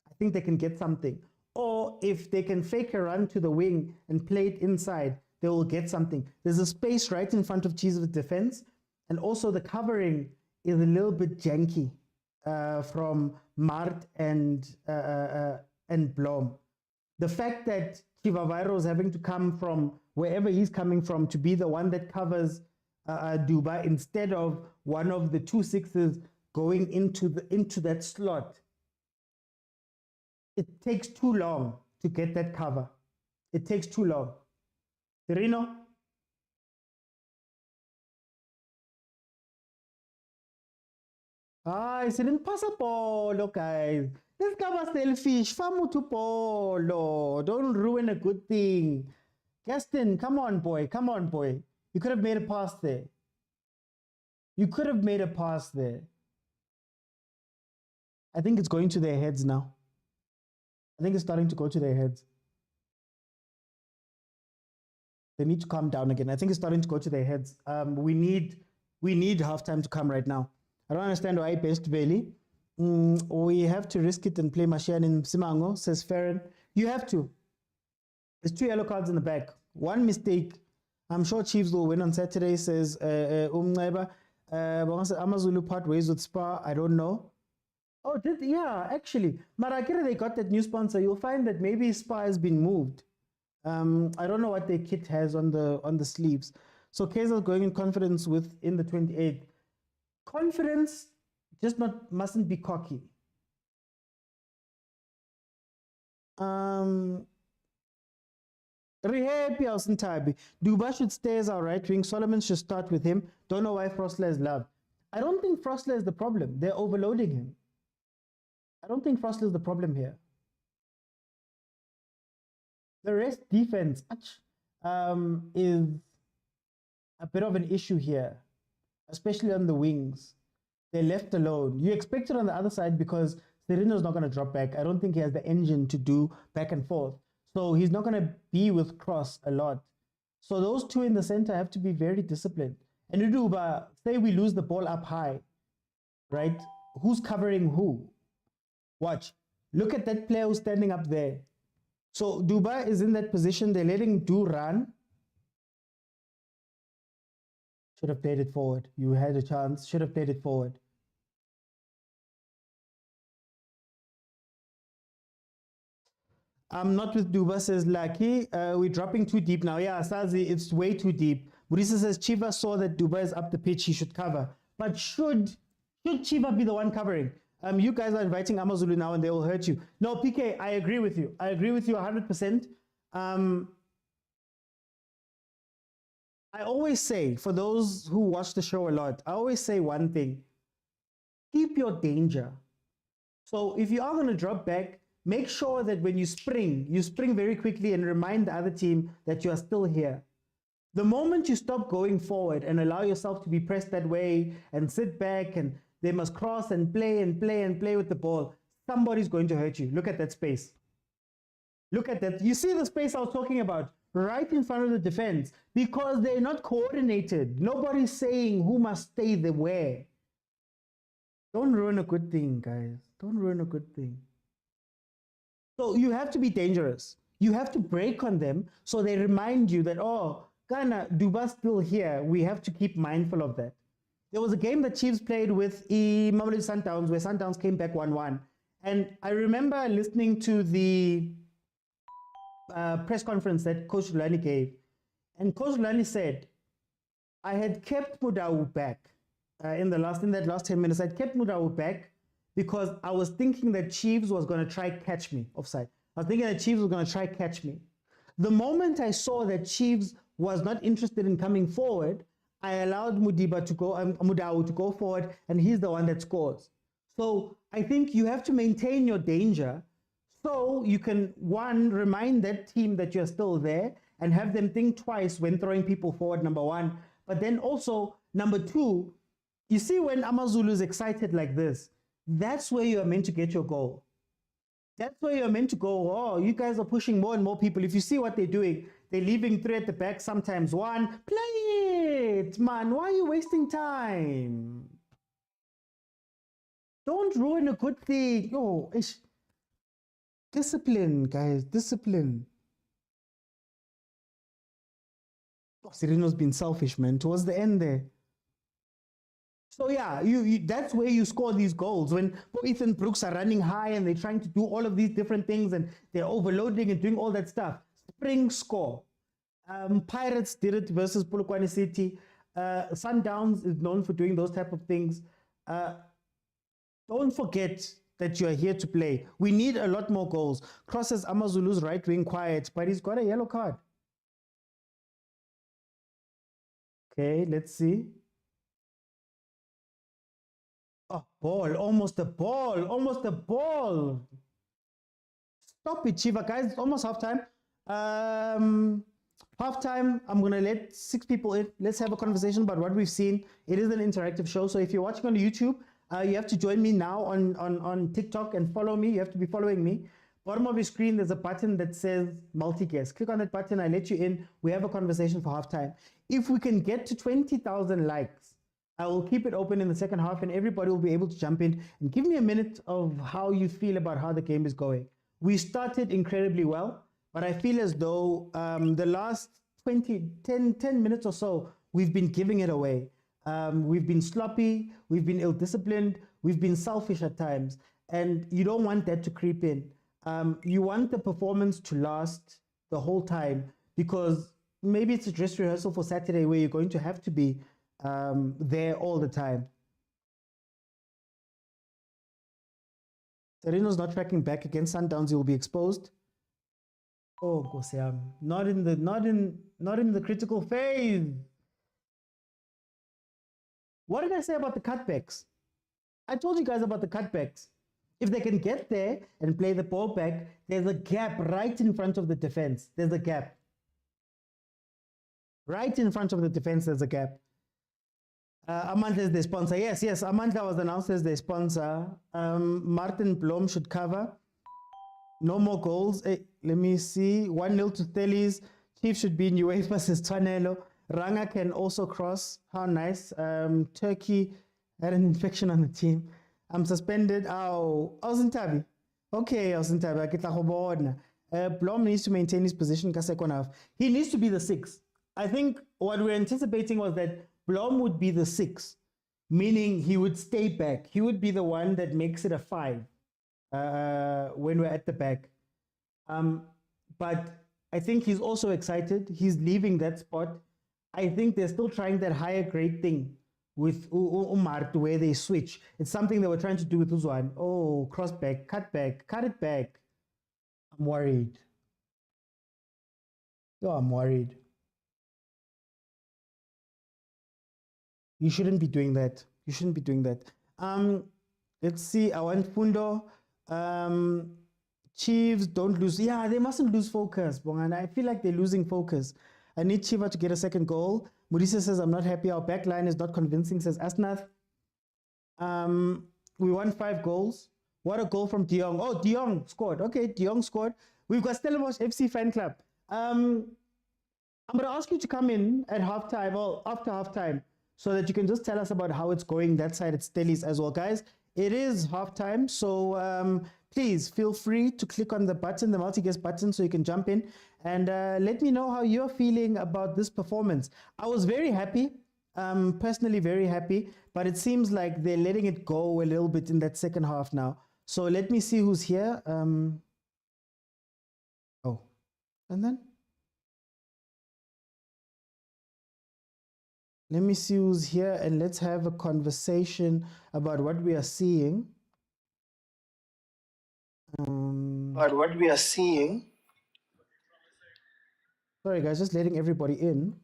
I think they can get something. Or if they can fake a run to the wing and play it inside, they will get something. There's a space right in front of Chiefs' defense. And also the covering is a little bit janky from Mart and Blom. The fact that Chivavairo is having to come from wherever he's coming from to be the one that covers Duba instead of one of the 2 6s going into that slot. It takes too long to get that cover. It takes too long. Cirino, Ah, it's in polo, guys. This guy was selfish. Famu to polo. Don't ruin a good thing. Gaston, come on, boy. Come on, boy. You could have made a pass there. You could have made a pass there. I think it's going to their heads now. I think it's starting to go to their heads. They need to calm down again. I think it's starting to go to their heads. We need halftime to come right now. I don't understand why best Bailey. We have to risk it and play Mashian in Simango, says Farron. You have to. There's 2 yellow cards in the back. One mistake. I'm sure Chiefs will win on Saturday, says Amazulu part ways with Spa. I don't know. Oh, yeah, actually. Marakira, they got that new sponsor. You'll find that maybe Spa has been moved. I don't know what their kit has on the sleeves. So Kaizer going in confidence in the 28th. Confidence just mustn't be cocky. Duba should stay as our right wing. Solomon should start with him. Don't know why Frostler is loved. I don't think Frostler is the problem. They're overloading him. I don't think Frostler is the problem here. The rest defense is a bit of an issue here, especially on the wings. They're left alone. You expect it on the other side because Serino's not going to drop back. I don't think he has the engine to do back and forth. So he's not going to be with Cross a lot. So those 2 in the center have to be very disciplined. And Uduba, say we lose the ball up high, right? Who's covering who? Watch. Look at that player who's standing up there. So Duba is in that position. They're letting Du run. Should have played it forward. You had a chance. Should have played it forward. I'm not with Duba, says Lucky. We're dropping too deep now. Yeah, Sazi, it's way too deep. Burisa says Chiva saw that Duba is up the pitch. He should cover. But should Chiva be the one covering? You guys are inviting Amazulu now and they will hurt you. No, PK, I agree with you. I agree with you 100%. I always say, for those who watch the show a lot, I always say one thing. Keep your danger. So if you are going to drop back, make sure that when you spring very quickly and remind the other team that you are still here. The moment you stop going forward and allow yourself to be pressed that way and sit back and they must cross and play and play and play with the ball, somebody's going to hurt you. Look at that space. Look at that. You see the space I was talking about right in front of the defense because they're not coordinated. Nobody's saying who must stay the where. Don't ruin a good thing, guys. Don't ruin a good thing. So you have to be dangerous. You have to break on them so they remind you that, oh, Ghana, Duba's still here. We have to keep mindful of that. There was a game that Chiefs played with Mamelodi Sundowns where Sundowns came back 1-1. And I remember listening to the press conference that Coach Rulani gave. And Coach Rulani said, I had kept Mudau back in that last 10 minutes. I'd kept Mudau back because I was thinking that Chiefs was going to try catch me offside. I was thinking that Chiefs was going to try catch me. The moment I saw that Chiefs was not interested in coming forward, I allowed Mudau to go forward, and he's the one that scores. So I think you have to maintain your danger so you can, one, remind that team that you're still there and have them think twice when throwing people forward, number one. But then also, number two, you see when Amazulu is excited like this, that's where you are meant to get your goal. That's where you're meant to go, oh, you guys are pushing more and more people. If you see what they're doing, they're leaving three at the back, sometimes one. Play it, man. Why are you wasting time? Don't ruin a good thing. Oh, discipline, guys, discipline. Oh, Serino's been selfish, man, towards the end there. So yeah, that's where you score these goals. When Ethan Brooks are running high and they're trying to do all of these different things and they're overloading and doing all that stuff. Spring score. Pirates did it versus Polokwane City. Sundowns is known for doing those type of things. Don't forget that you are here to play. We need a lot more goals. Crosses Amazulu's right wing quiet, but he's got a yellow card. Okay, let's see. Oh, ball, almost a ball, almost a ball. Stop it, Chiva, guys. It's almost halftime. Halftime, I'm going to let 6 people in. Let's have a conversation about what we've seen. It is an interactive show. So if you're watching on YouTube, you have to join me now on TikTok and follow me. You have to be following me. Bottom of your screen, there's a button that says multi-guest. Click on that button. I let you in. We have a conversation for halftime. If we can get to 20,000 likes, I will keep it open in the second half and everybody will be able to jump in and give me a minute of how you feel about how the game is going. We started incredibly well, but I feel as though the last 10 minutes or so, we've been giving it away. We've been sloppy, we've been ill-disciplined, we've been selfish at times, and you don't want that to creep in. You want the performance to last the whole time because maybe it's a dress rehearsal for Saturday where you're going to have to be there all the time. Sereno's not tracking back against Sundowns. He will be exposed. Oh, Kosiam, not in the critical phase. What did I say about the cutbacks? I told you guys about the cutbacks. If they can get there and play the ball back, there's a gap right in front of the defense. There's a gap. Right in front of the defense, there's a gap. Amandla is the sponsor. Yes, Amandla was announced as the sponsor. Martin Blom should cover. No more goals. Hey, let me see. 1-0 to Stellies. Chiefs should be in UEFA says Twanelo. Ranga can also cross. How nice. Turkey had an infection on the team. I'm suspended. Oh, Ausintabi. Okay, Ausintabi. Blom needs to maintain his position. He needs to be the 6. I think what we're anticipating was that Blom would be the 6, meaning he would stay back. He would be the one that makes it a 5 when we're at the back. But I think he's also excited. He's leaving that spot. I think they're still trying that higher grade thing with Umar to where they switch. It's something they were trying to do with Uzwan. Oh, cross back, cut it back. I'm worried. I'm worried. You shouldn't be doing that. You shouldn't be doing that. Let's see. I want Fundo. Chiefs don't lose. Yeah, they mustn't lose focus, Bongana. I feel like they're losing focus. I need Chiva to get a second goal. Mudisa says, I'm not happy. Our back line is not convincing, says Asnath. We won 5 goals. What a goal from Diong. Oh, Diong scored. Okay, Diong scored. We've got Stellenbosch FC fan club. I'm going to ask you to come in at halftime, or after halftime, so that you can just tell us about how it's going that side at Stellies as well. Guys, it is halftime, so please feel free to click on the button, the multi-guest button, so you can jump in and let me know how you're feeling about this performance. I was very happy, personally very happy, but it seems like they're letting it go a little bit in that second half now. So let me see who's here. Oh, and then? Let me see who's here and let's have a conversation about what we are seeing. Sorry guys, just letting everybody in.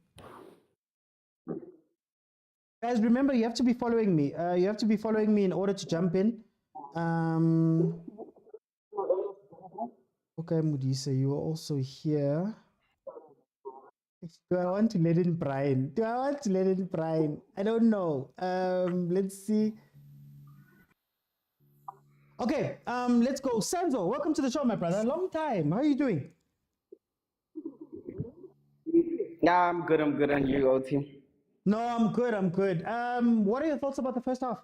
Guys, remember you have to be following me. You have to be following me in order to jump in. Okay, Mudisa, you are also here. Do I want to let in Brian? I don't know. Let's see. Okay, let's go. Sanzo, welcome to the show, my brother. Long time. How are you doing? Yeah, I'm good. And you, OT? No, I'm good. What are your thoughts about the first half?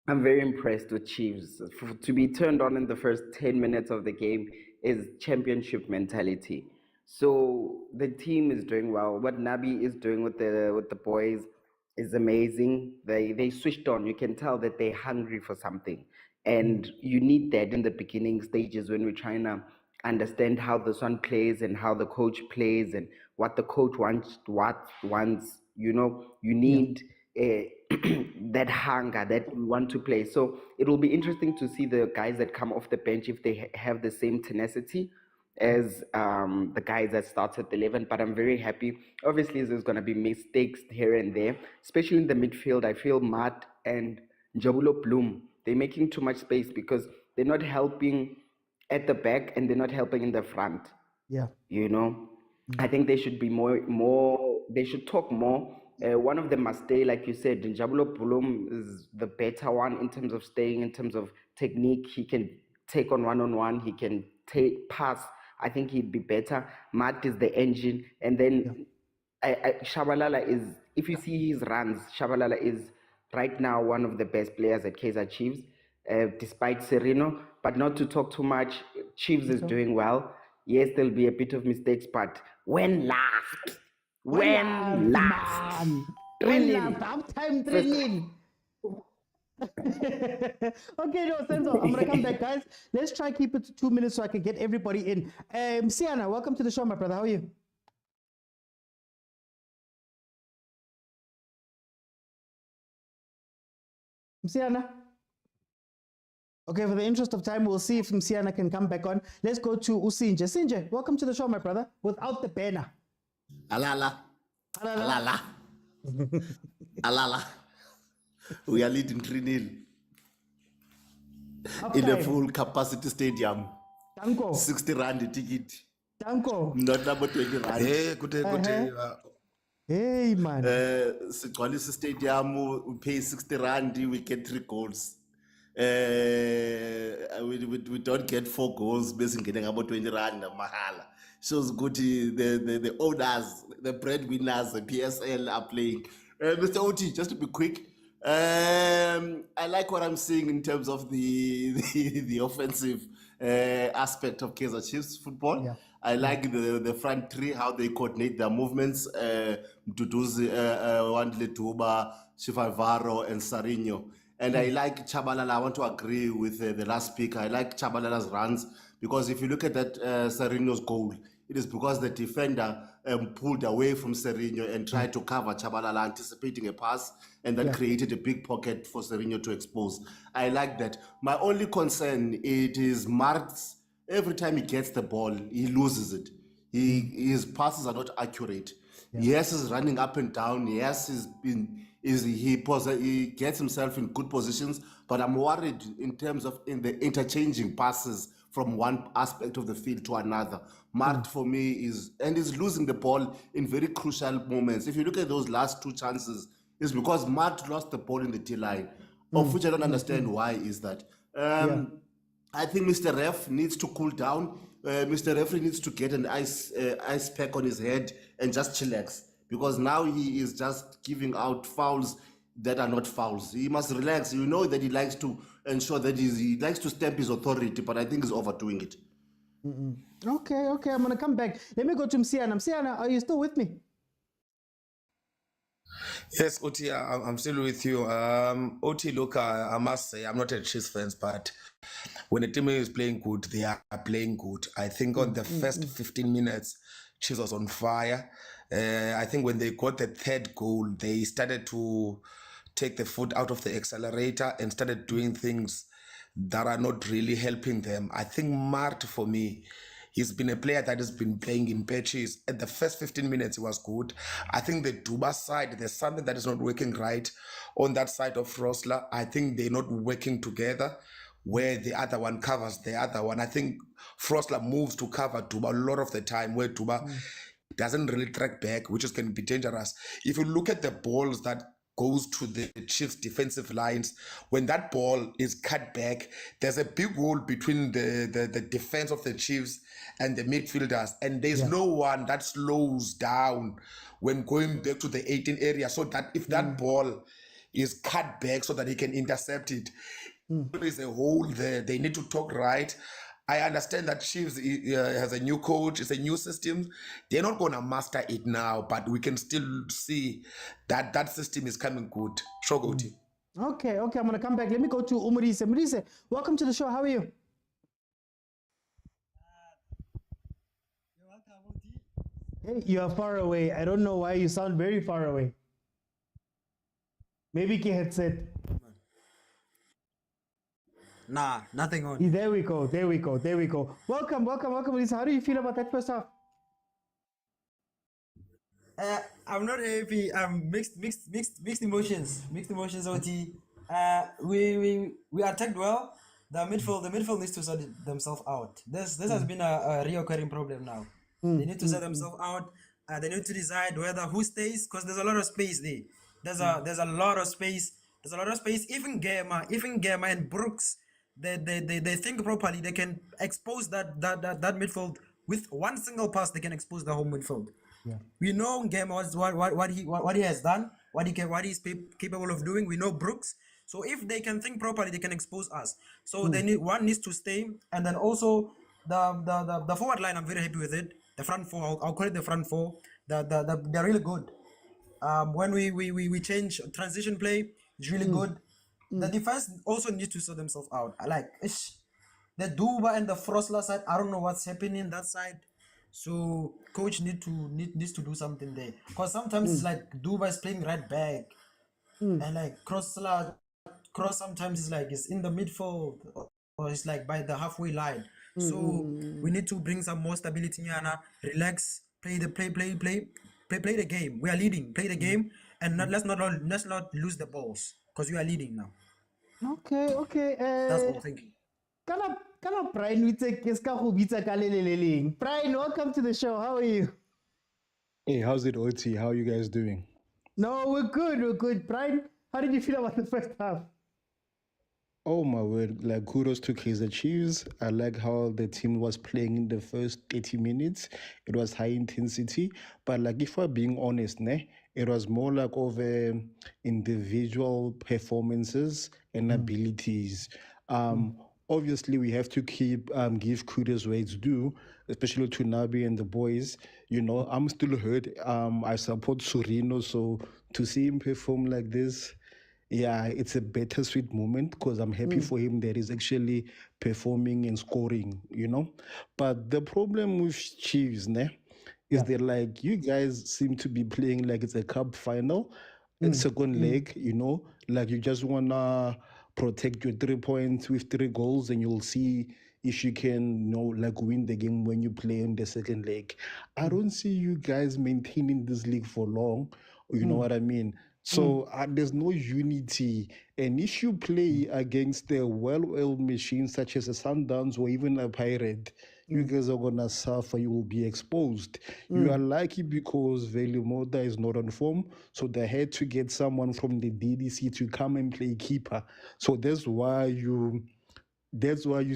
I'm very impressed with Chiefs. To be turned on in the first 10 minutes of the game is championship mentality. So the team is doing well. What Nabi is doing with the boys is amazing. They switched on. You can tell that they're hungry for something. And you need that in the beginning stages when we're trying to understand how this one plays and how the coach plays and what the coach wants, you need that hunger that we want to play. So it will be interesting to see the guys that come off the bench if they have the same tenacity as the guys that started the 11, but I'm very happy. Obviously, there's going to be mistakes here and there, especially in the midfield. I feel Matt and Jabulo Bloom, they're making too much space because they're not helping at the back and they're not helping in the front. Yeah. You know, I think they should be they should talk more. One of them must stay, like you said. Jabulo Bloom is the better one in terms of staying, in terms of technique. He can take on one, he can pass. I think he'd be better. Matt is the engine. And then Shabalala is, if you see his runs, Shabalala is right now one of the best players at Kaizer Chiefs, despite Serino. But not to talk too much, Chiefs is doing well. Yes, there'll be a bit of mistakes, but when last? When last? Halftime 3-0. Okay, no, Senzo, I'm gonna come back, guys. Let's try and keep it to 2 minutes so I can get everybody in. Siana, welcome to the show, my brother. How are you? Siana? Okay, for the interest of time, we'll see if Siana can come back on. Let's go to Usinje. Sinje, welcome to the show, my brother, without the banner. Alala. Alala. Alala. We are leading 3-0 in a full capacity stadium. Danko. 60 rand a ticket. Danko. Not number 20 rand. Hey, good. Hey, man. Sigcwalisa stadium, we pay 60 rand, we get 3 goals. We don't get 4 goals, basically getting about 20 rand mahala. Shows good the owners, the breadwinners, the PSL are playing. Mr. Oti, just to be quick, I like what I'm seeing in terms of the offensive aspect of Kaizer Chiefs football. Yeah. I like the front three, how they coordinate their movements. Duduzi, Wandle Tuba, Chifalvaro, and Sarinho. And I like Chabalala. I want to agree with the last speaker. I like Chabalala's runs because if you look at that Sarinho's goal, it is because the defender pulled away from Sarinho and tried to cover Chabalala, anticipating a pass, and that created a big pocket for Sarinho to expose. I like that. My only concern, it is Mart's. Every time he gets the ball, he loses it. His passes are not accurate. Yeah. Yes, he's running up and down. Yes, he gets himself in good positions, but I'm worried in terms of in the interchanging passes from one aspect of the field to another. Mart for me is losing the ball in very crucial moments. If you look at those last 2 chances, it's because Mart lost the ball in the T-line, of which I don't understand why is that. I think Mr. Ref needs to cool down. Mr. Referee needs to get an ice pack on his head and just chillax, because now he is just giving out fouls that are not fouls. He must relax. You know that he likes to ensure that he likes to stamp his authority, but I think he's overdoing it. Okay, I'm going to come back. Let me go to Msiana. Msiana, are you still with me? Yes, Oti, I'm still with you. Oti, look, I must say, I'm not a Chiefs fan, but when a team is playing good, they are playing good. I think on the first 15 minutes, Chiefs was on fire. I think when they got the 3rd goal, they started to take the foot out of the accelerator and started doing things that are not really helping them. I think Mart, for me, he's been a player that has been playing in patches. At the first 15 minutes, he was good. I think the Duba side, there's something that is not working right on that side of Rosler. I think they're not working together, where the other one covers the other one. I think Frosler moves to cover Duba a lot of the time, where Duba doesn't really track back, which can be dangerous. If you look at the balls that goes to the Chiefs defensive lines, when that ball is cut back, there's a big hole between the defense of the Chiefs and the midfielders, and there's no one that slows down when going back to the 18 area, so that if that ball is cut back so that he can intercept it, there is a hole there. They need to talk right. I understand that Chiefs has a new coach, it's a new system. They're not going to master it now, but we can still see that that system is coming good. Shogoti. Okay, I'm going to come back. Let me go to Umurise. Umurise, welcome to the show. How are you? Hey, you are far away. I don't know why you sound very far away. Maybe Ki headset. Nah, nothing on. There we go. Welcome, Lisa. How do you feel about that first half? I'm not happy. Mixed emotions. Mixed emotions. OT. We attacked well. The midfield needs to sort themselves out. This has been a reoccurring problem now. They need to sort themselves out. They need to decide who stays, because there's a lot of space there. There's a lot of space. There's a lot of space. Even Gemma and Brooks, they think properly. They can expose that midfield with one single pass. They can expose the whole midfield. Yeah. We know Gemma what he has done, what he's capable of doing. We know Brooks. So if they can think properly, they can expose us. So one needs to stay, and then also the forward line. I'm very happy with it. The front four, I'll call it the front four. They're really good. When we change transition play, it's really good. The defense also needs to sort themselves out. I like the Duba and the Frosler side. I don't know what's happening that side. So coach needs to do something there, because sometimes it's like Duba is playing right back, and like cross sometimes it's in the midfield, or it's like by the halfway line. So we need to bring some more stability, Yana. Relax, play the game. We are leading. Play the game, and let's not lose the balls, because we are leading now. Okay. That's all. Thank you. Kana Brian Brian, welcome to the show. How are you? Hey, how's it, OT? How are you guys doing? No, we're good. Brian, how did you feel about the first half? Oh my word, like kudos to Kaizer Chiefs. I like how the team was playing in the first 80 minutes. It was high intensity, but like if we're being honest, it was more like over individual performances and abilities. Obviously, we have to give kudos where it's due, especially to Nabi and the boys. You know, I'm still hurt. I support Surino, so to see him perform like this, yeah, it's a bittersweet moment, because I'm happy for him that he's actually performing and scoring, you know. But the problem with Chiefs, is that like you guys seem to be playing like it's a cup final, second leg, you know, like you just wanna protect your 3 points with 3 goals, and you'll see if you can, like win the game when you play in the second leg. I don't see you guys maintaining this league for long. You know what I mean? So there's no unity. And if you play against a well-oiled machine such as a Sundowns or even a Pirate, you guys are going to suffer. You will be exposed. You are lucky because Velimoda is not on form. So they had to get someone from the DDC to come and play keeper. So that's why you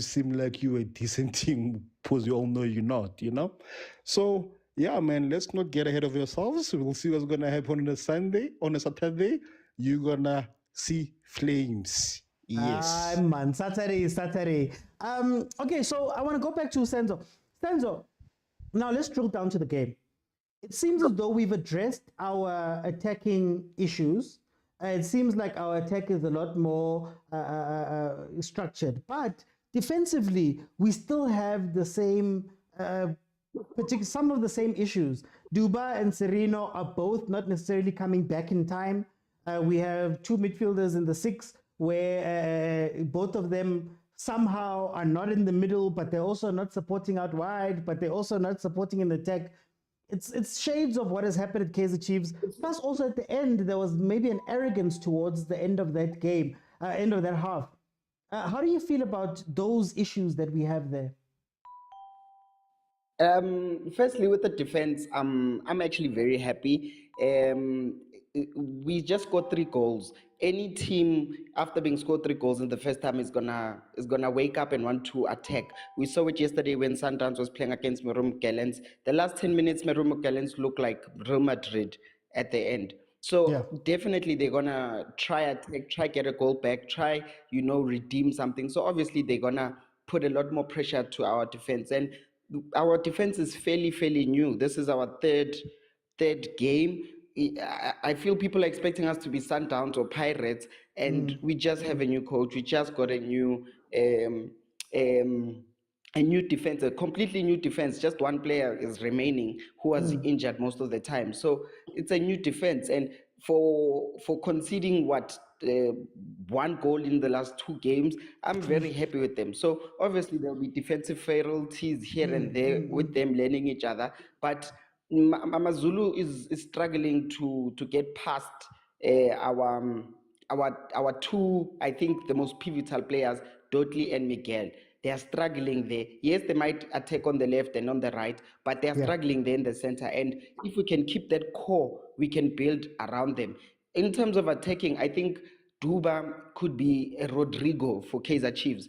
seem like you're a decent team, because you all know you're not, you know? So, yeah, man, let's not get ahead of yourselves. We'll see what's going to happen on a Saturday. You're going to see flames. Yes. Man, Saturday. Okay, so I want to go back to Senzo. Senzo, now let's drill down to the game. It seems as though we've addressed our attacking issues. It seems like our attack is a lot more structured, but defensively, we still have the same, some of the same issues. Duba and Serino are both not necessarily coming back in time. We have 2 midfielders in the 6, where both of them somehow are not in the middle, but they're also not supporting out wide, but they're also not supporting in the attack. It's shades of what has happened at Kaizer Chiefs. Plus, also at the end, there was maybe an arrogance towards the end of that game, end of that half. How do you feel about those issues that we have there? Firstly, with the defense, I'm actually very happy. We just scored 3 goals. Any team after being scored 3 goals in the first time is gonna wake up and want to attack. We saw it yesterday when Sundowns was playing against Marum Gallants. The last 10 minutes, Marum Gallants looked like Real Madrid at the end. So definitely they're gonna try attack, try get a goal back, try redeem something. So obviously they're gonna put a lot more pressure to our defense, and our defense is fairly new. This is our third game. I feel people are expecting us to be Sundowns or Pirates, and we just have a new coach. We just got a new defense, a completely new defense. Just one player is remaining who was injured most of the time. So it's a new defense, and for conceding one goal in the last 2 games. I'm very happy with them. So obviously there'll be defensive frailties here and there with them learning each other. But Amazulu is struggling to get past our two, I think, the most pivotal players, Dotli and Miguel. They are struggling there. Yes, they might attack on the left and on the right, but they are struggling there in the center. And if we can keep that core, we can build around them. In terms of attacking, I think Duba could be a Rodrigo for Kaizer Chiefs.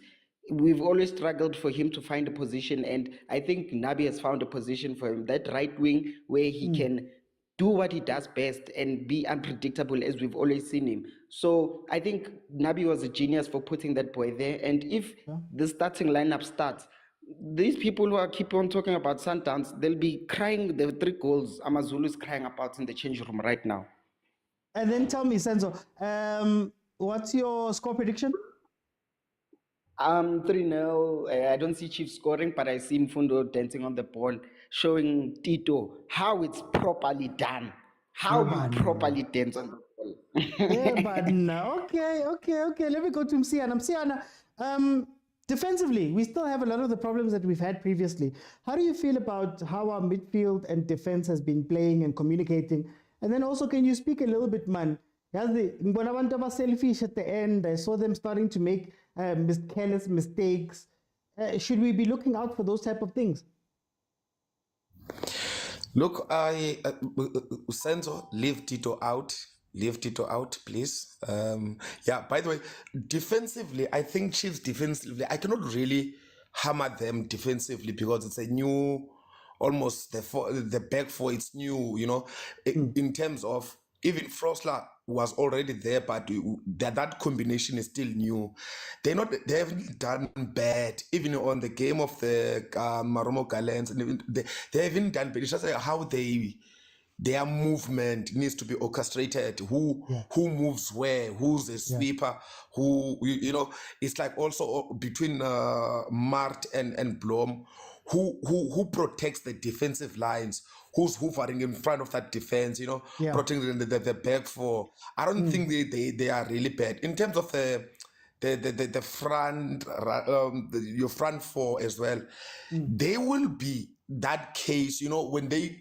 We've always struggled for him to find a position, and I think Nabi has found a position for him, that right wing where he can do what he does best and be unpredictable as we've always seen him. So I think Nabi was a genius for putting that boy there. And if the starting lineup starts, these people who are keep on talking about Sundowns, they'll be crying the 3 goals Amazulu is crying about in the change room right now. And then tell me, Senzo, what's your score prediction? 3-0. I don't see Chiefs scoring, but I see Mfundo dancing on the ball, showing Tito how it's properly done, how you properly dance on the ball. Yeah, but no. Okay. Let me go to Msiana. Defensively, we still have a lot of the problems that we've had previously. How do you feel about how our midfield and defense has been playing and communicating? And then also, can you speak a little bit, man? When selfish at the end, I saw them starting to make careless mistakes. Should we be looking out for those type of things? Look, Senzo, leave Tito out. Leave Tito out, please. Yeah, by the way, defensively, I think Chiefs defensively, I cannot really hammer them defensively because it's a new, almost the back four, it's new, you know, in terms of even Frosler was already there, but that combination is still new. They haven't done bad, even on the game of the Maromo Gallants, and they haven't done bad. It's just how their movement needs to be orchestrated. Who moves where? Who's the sweeper? Who you know? It's like also between Mart and Blom. Who protects the defensive lines? Who's hovering in front of that defense? You know, protecting the back four. I don't think they are really bad in terms of the front, your front four as well. They will be that case, you know,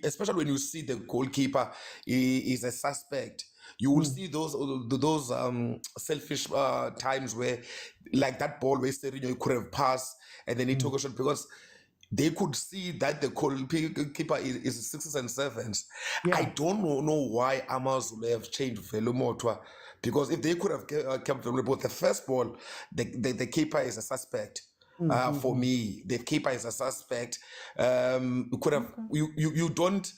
especially when you see the goalkeeper is a suspect. You will see those selfish times where, like that ball where Serino could have passed and then he took a shot because they could see that the goalkeeper is 6s and 7s. I don't know why Amazulu have changed Velumotwa, because if they could have kept Velumotwa, the first ball, the keeper is a suspect. For me, the keeper is a suspect. You could have you don't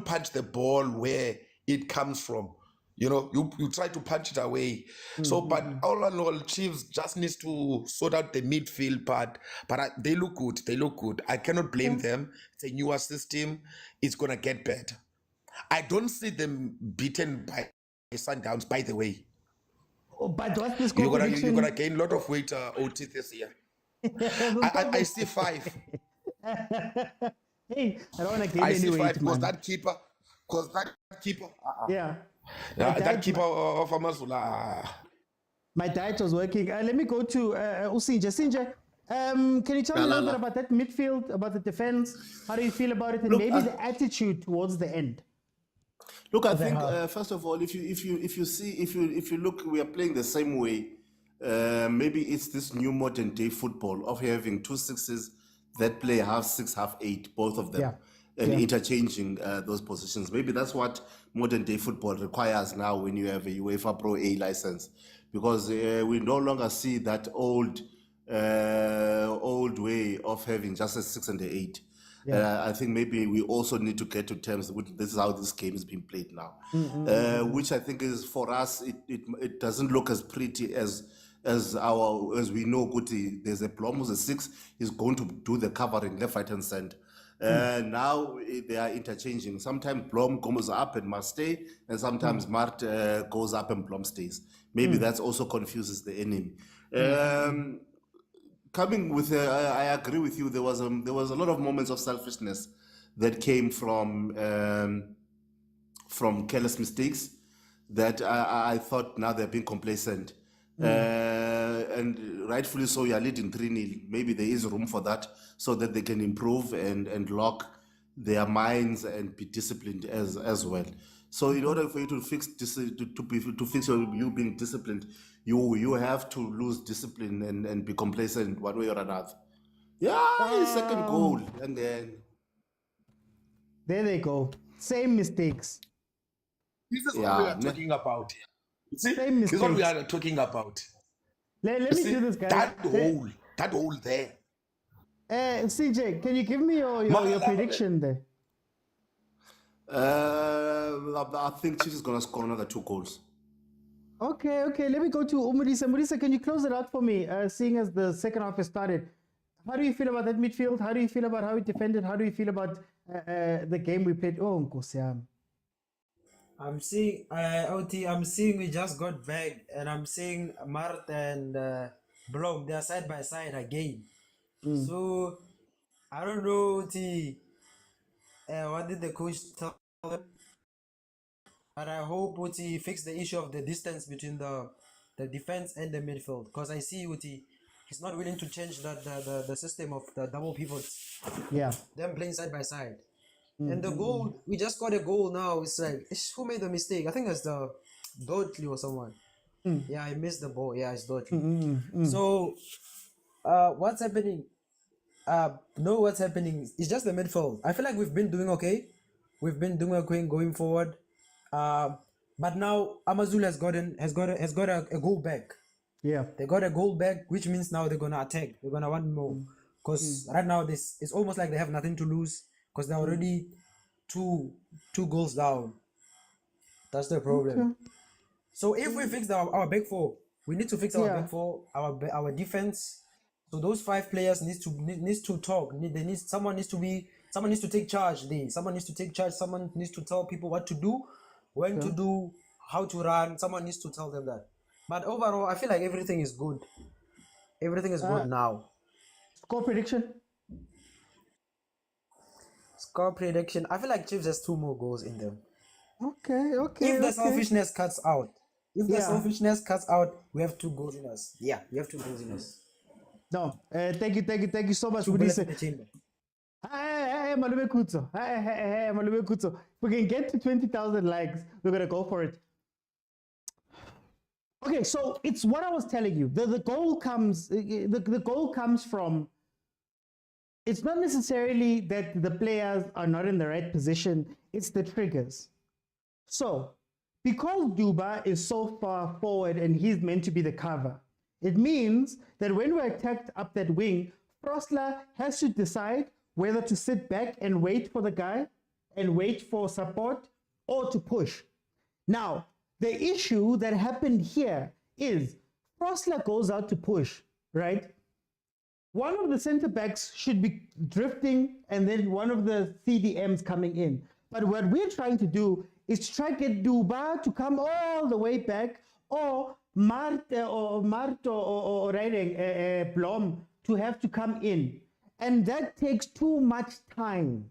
punch the ball where it comes from. You know, you try to punch it away. So, but all in all, Chiefs just needs to sort out the midfield part. But they look good. They look good. I cannot blame them. It's a newer system. It's gonna get better. I don't see them beaten by Sundowns. By the way, but what's the score you're gonna gain a lot of weight, OT, this year. I see 5. Hey, I don't want to gain I any see weight, 5 man. that keeper. Yeah. That keeper of Amazulu. My diet was working. Let me go to Usinje. Sinje, can you tell me a little bit about that midfield, about the defense? How do you feel about it, and maybe the attitude towards the end? Look, I think first of all, if you look, we are playing the same way. Maybe it's this new modern day football of having 2 6s that play half 6, half 8, both of them. And interchanging those positions. Maybe that's what modern day football requires now when you have a UEFA Pro A license, because we no longer see that old way of having just a 6 and a 8. I think maybe we also need to get to terms with this is how this game is being played now, which I think is for us it doesn't look as pretty as we know. Guti, there's a Blom who's a 6 is going to do the covering left, right, and center. Now they are interchanging. Sometimes Blom goes up and must stay, and sometimes Mart goes up and Blom stays. Maybe that also confuses the enemy. Coming with, I agree with you. There was a lot of moments of selfishness that came from careless mistakes that I thought now they're being complacent. And rightfully so, you are leading 3-0. Maybe there is room for that so that they can improve and lock their minds and be disciplined as well. So in order for you to fix you being disciplined, you have to lose discipline and be complacent one way or another. Yeah, second goal, and then there they go. Same mistakes. This is what we are talking about here. You see, Same this is what we mistakes. are talking about. Let You me see, do this, guys. that hole there. CJ, can you give me your prediction there? I think Chiefs is gonna score another 2 goals. Okay. Let me go to Umudisa. Umudisa, can you close it out for me? Seeing as the second half has started, how do you feel about that midfield? How do you feel about how we defended? How do you feel about the game we played? Oh, Nkosi yami. I'm seeing OT. I'm seeing we just got back, and I'm seeing Mart and Blom. They are side by side again. So I don't know OT. What did the coach tell them? But I hope OT fix the issue of the distance between the defense and the midfield, because I see OT. He's not willing to change the system of the double pivots. Yeah. Them playing side by side. And the goal, we just got a goal now. It's like, who made the mistake? I think it's the Dodley or someone. Yeah, I missed the ball. Yeah, it's Dodley. So, what's happening? No, what's happening? It's just the midfield. I feel like we've been doing okay. We've been doing okay going forward. But now Amazulu has got a goal back. Yeah. They got a goal back, which means now they're gonna attack. They're gonna want more. Because right now it's almost like they have nothing to lose. Because they're already two goals down. That's the problem. Okay. So if we fix our back four, we need to fix our back four, our defense. So those 5 players needs to talk. Someone needs to take charge there. Someone needs to take charge. Someone needs to tell people what to do, when to do, how to run. Someone needs to tell them that. But overall, I feel like everything is good. Everything is good now. Score prediction. Score prediction. I feel like Chiefs has 2 more goals in them. Okay. If the selfishness cuts out, we have 2 goals in us. Yeah, we have 2 goals in us. No, thank you so much. Hey, Malume Kutso. Hey, Malume Kutso. We can get to 20,000 likes. We're gonna go for it. Okay, so it's what I was telling you. The goal comes. The goal comes from. It's not necessarily that the players are not in the right position. It's the triggers. So, because Duba is so far forward and he's meant to be the cover, it means that when we're attacked up that wing, Frosler has to decide whether to sit back and wait for the guy and wait for support or to push. Now, the issue that happened here is Frosler goes out to push, right? One of the center backs should be drifting and then one of the CDMs coming in. But what we're trying to do is to try to get Duba to come all the way back, or Marto or Blom to have to come in. And that takes too much time.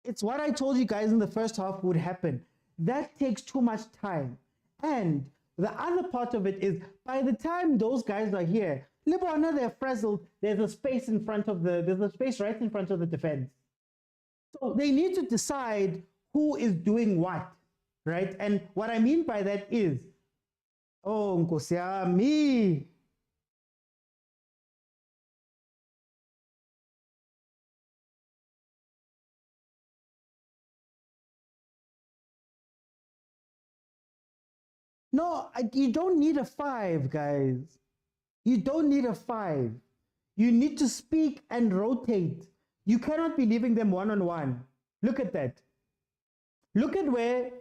It's what I told you guys in the first half would happen. That takes too much time. And the other part of it is, by the time those guys are here, Libana, they're frazzled. There's a space right in front of the defense. So they need to decide who is doing what, right? And what I mean by that is, oh, Nkosi yami. No, you don't need a 5, guys. You don't need a 5. You need to speak and rotate. You cannot be leaving them one-on-one. Look at that. Look at where,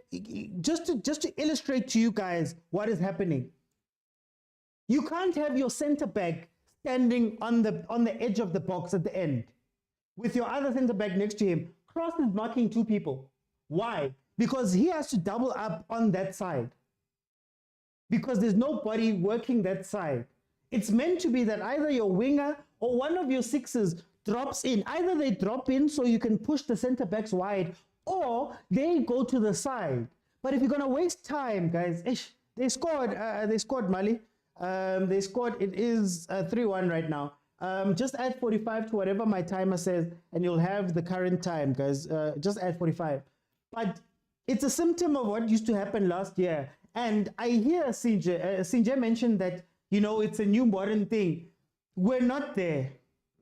just to illustrate to you guys what is happening. You can't have your center back standing on the edge of the box at the end with your other center back next to him. Cross is marking 2 people. Why? Because he has to double up on that side. Because there's nobody working that side. It's meant to be that either your winger or one of your 6s drops in. Either they drop in so you can push the center backs wide, or they go to the side. But if you're gonna waste time, guys, they scored Mali. They scored. It is 3-1 right now. Just add 45 to whatever my timer says, and you'll have the current time, guys. Just add 45. But it's a symptom of what used to happen last year. And I hear Sinje mentioned that, you know, it's a new modern thing. We're not there.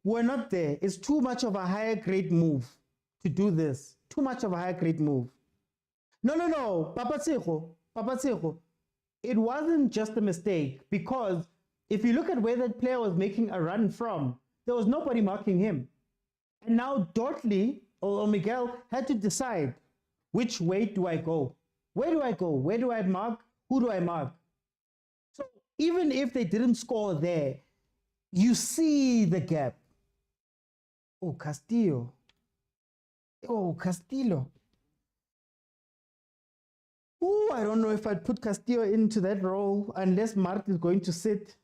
We're not there. It's too much of a higher grade move to do this. Too much of a higher grade move. No. Papa Tseho. It wasn't just a mistake, because if you look at where that player was making a run from, there was nobody marking him. And now Dortley or Miguel had to decide, which way do I go? Where do I go? Where do I mark? Who do I mark? So even if they didn't score there, you see the gap. Oh, Castillo. Oh, Castillo. Oh, I don't know if I'd put Castillo into that role unless Mart is going to sit.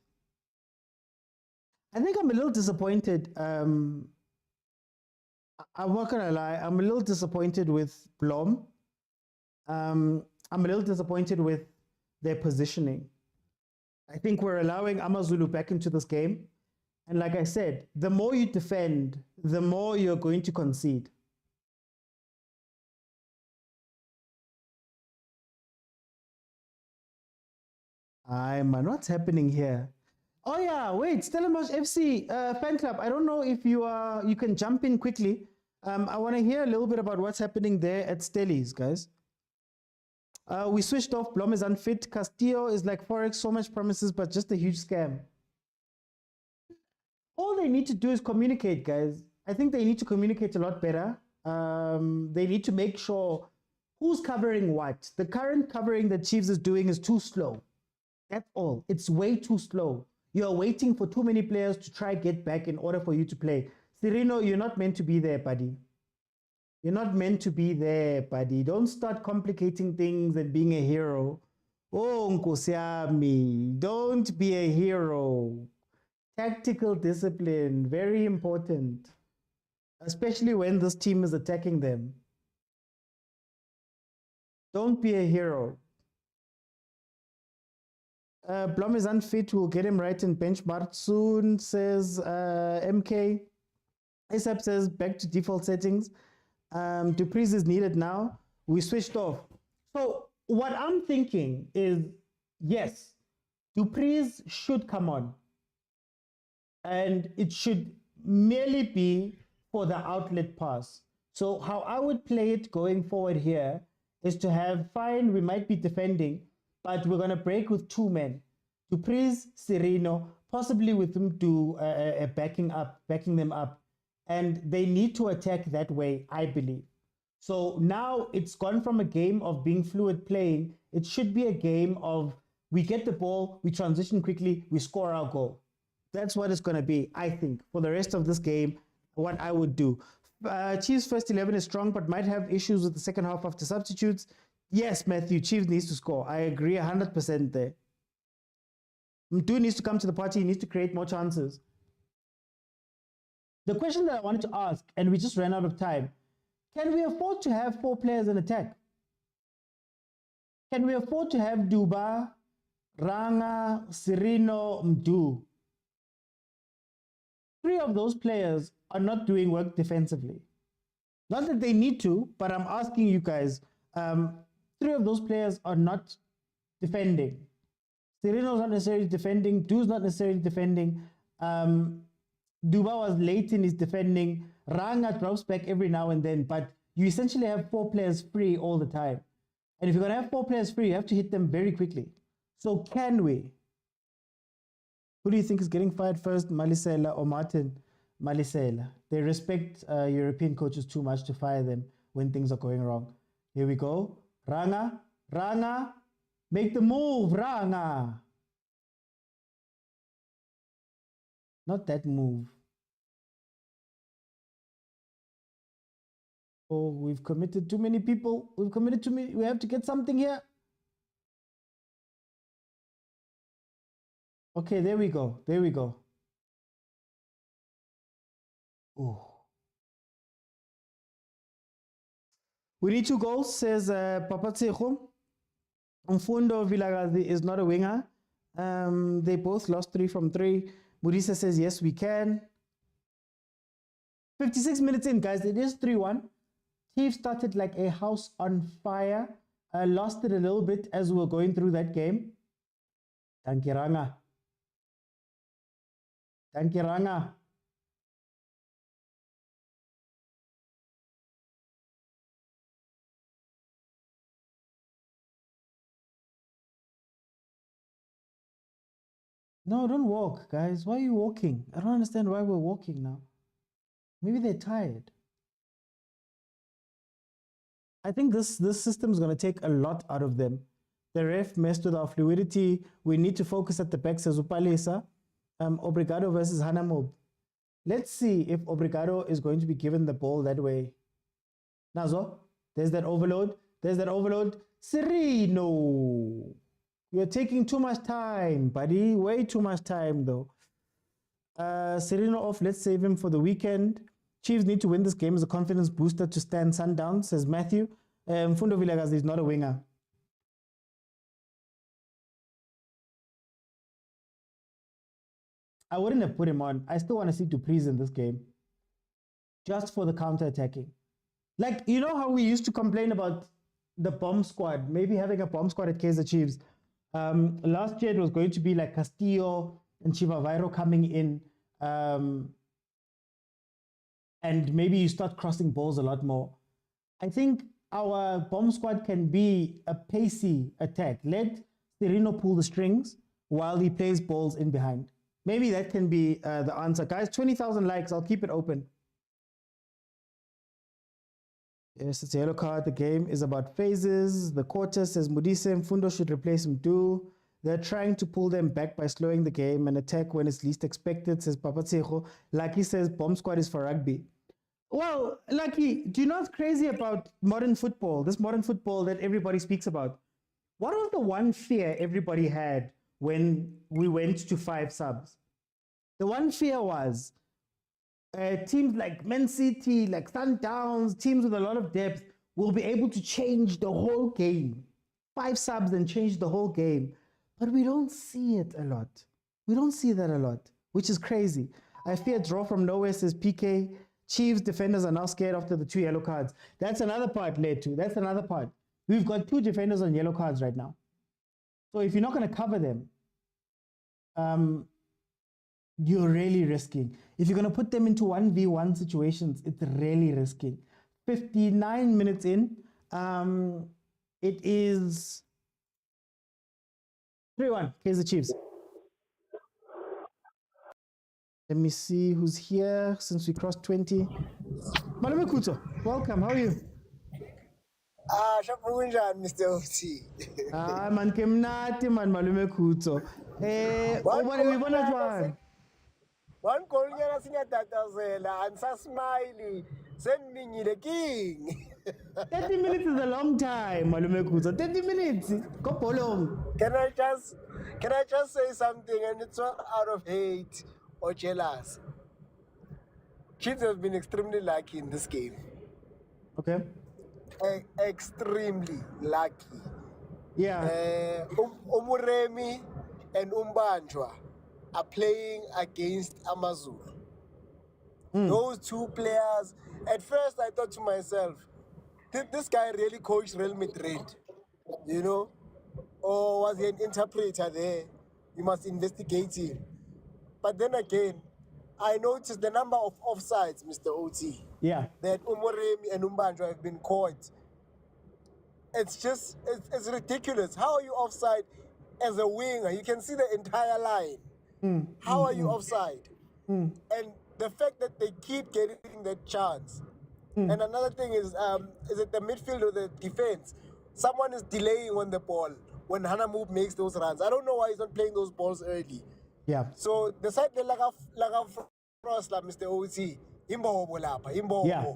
I think I'm a little disappointed. I'm not gonna lie, I'm a little disappointed with Blom. I'm a little disappointed with their positioning. I think we're allowing Amazulu back into this game. And like I said, the more you defend, the more you're going to concede. Man, what's happening here? Oh yeah, wait, Stellenbosch FC fan club. I don't know if you can jump in quickly. I want to hear a little bit about what's happening there at Stellies, guys. We switched off. Blom is unfit. Castillo is like Forex, so much promises, but just a huge scam. All they need to do is communicate, guys. I think they need to communicate a lot better. They need to make sure who's covering what. The current covering that Chiefs is doing is too slow. That's all. It's way too slow. You're waiting for too many players to try get back in order for you to play. Serino, you're not meant to be there, buddy. You're not meant to be there, buddy. Don't start complicating things and being a hero. Oh, Nkosiami, don't be a hero. Tactical discipline, very important. Especially when this team is attacking them. Don't be a hero. Blom is unfit. We'll get him right in benchmark soon, says MK. ASAP says back to default settings. Dupreez is needed now. We switched off. So what I'm thinking is, yes, Dupreez should come on. And it should merely be for the outlet pass. So how I would play it going forward here is to have, fine, we might be defending, but we're going to break with two men. Dupreez, Serino, possibly with them do backing them up. And they need to attack that way, I believe. So now it's gone from a game of being fluid playing. It should be a game of we get the ball, we transition quickly, we score our goal. That's what it's going to be, I think, for the rest of this game, what I would do. Chiefs' first 11 is strong, but might have issues with the second half after substitutes. Yes, Matthew, Chiefs needs to score. I agree 100% there. Mdu needs to come to the party. He needs to create more chances. The question that I wanted to ask, and we just ran out of time, can we afford to have 4 players in attack? Can we afford to have Duba, Ranga, Serino, Mdu? 3 of those players are not doing work defensively. Not that they need to, but I'm asking you guys, 3 of those players are not defending. Serino's not necessarily defending. Du's not necessarily defending. Duba was late in his defending. Ranga drops back every now and then, but you essentially have 4 players free all the time. And if you're going to have 4 players free, you have to hit them very quickly. So can we? Who do you think is getting fired first, Malisela or Martin? Malisela. They respect European coaches too much to fire them when things are going wrong. Here we go. Ranga, make the move, Ranga. Not that move. Oh, we've committed too many people. We've committed too many. We have to get something here. Okay, there we go. There we go. Oh. We need 2 goals, says Papa Tseho. Mfundo Vilakazi is not a winger. They both lost 3 from 3. Mudisa says, yes, we can. 56 minutes in, guys. It is 3-1. Chiefs started like a house on fire. Lost it a little bit as we were going through that game. Tankiranga. Tankiranga. No, don't walk, guys. Why are you walking? I don't understand why we're walking now. Maybe they're tired. I think this system is going to take a lot out of them. The ref messed with our fluidity. We need to focus at the back, says Upalesa. Obrigado versus Hanamob. Let's see if Obrigado is going to be given the ball that way. Nazo, there's that overload. There's that overload. Sereno. You're taking too much time, buddy. Way too much time, though. Sereno off. Let's save him for the weekend. Chiefs need to win this game as a confidence booster to stand Sundowns, says Matthew. Mfundo Vilakazi is not a winger. I wouldn't have put him on. I still want to see Dupreez in this game. Just for the counter-attacking. Like, you know how we used to complain about the bomb squad, maybe having a bomb squad at Kaizer Chiefs. Last year it was going to be like Castillo and Chivavairo coming in. And maybe you start crossing balls a lot more. I think our bomb squad can be a pacey attack. Let Sereno pull the strings while he plays balls in behind. Maybe that can be the answer. Guys, 20,000 likes. I'll keep it open. Yes, it's a yellow card. The game is about phases. The quarter says Mudise and Fundo should replace Mdu. They're trying to pull them back by slowing the game and attack when it's least expected, says Papatsejo. Lucky says bomb squad is for rugby. Well, Lucky, do you know what's crazy about modern football, this modern football that everybody speaks about? What was the one fear everybody had when we went to 5 subs? The one fear was teams like Man City, like Sundowns, teams with a lot of depth will be able to change the whole game. 5 subs and change the whole game. But we don't see it a lot. We don't see that a lot, which is crazy. I fear draw from nowhere, says PK. Chiefs defenders are now scared after the 2 yellow cards. That's another part, Letu. That's another part. We've got 2 defenders on yellow cards right now. So if you're not going to cover them, you're really risking. If you're going to put them into 1v1 situations, it's really risking. 59 minutes in, it is 3-1, Kaizer Chiefs. Let me see who's here since we crossed 20. Malume Kuto, welcome. How are you? Mr. OT. Man kemnati man Malume Kuto. We wanna try. One Korean sinyatazela and sa smiley. Send me the king. 30 minutes is a long time, Malume Kuto. 30 minutes. Go polong. Can I just say something, and it's not out of hate or jealous. Chiefs have been extremely lucky in this game. Okay. Extremely lucky. Yeah. Umuremi and Umbanjwa are playing against Amazulu. Those 2 players, at first I thought to myself, did this guy really coach Real Madrid? You know? Or was he an interpreter there? You must investigate him. But then again, I noticed the number of offsides, Mr. OT. Yeah. That Umuremi and Umbanjwa have been caught. It's just, it's ridiculous. How are you offside as a winger? You can see the entire line. How are you offside? And the fact that they keep getting that chance. And another thing is it the midfield or the defense? Someone is delaying on the ball when Hanamob makes those runs. I don't know why he's not playing those balls early. Yeah. So the side they like frost, like Mr. OT, imbo. Yeah.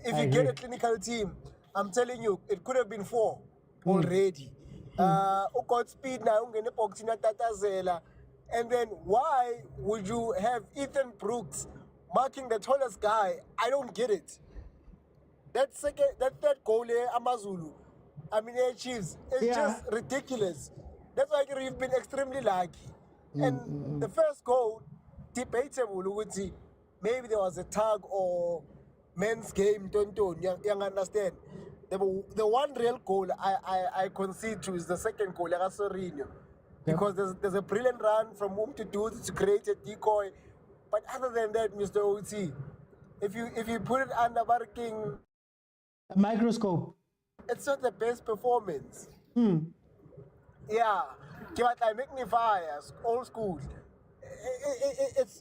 If you get a clinical team, I'm telling you, it could have been 4 already. Got speed now, and then why would you have Ethan Brooks marking the tallest guy? I don't get it. That third goal, Amazulu, I mean, Chiefs. It's just ridiculous. That's why we've been extremely lucky. And the first goal, debatable, maybe there was a tug or men's game, don't you understand? The one real goal I concede to is the second goal, because there's a brilliant run from whom to do to create a decoy. But other than that, Mr. OT, if you put it under working a microscope, it's not the best performance. Yeah, give it like magnifiers, old school.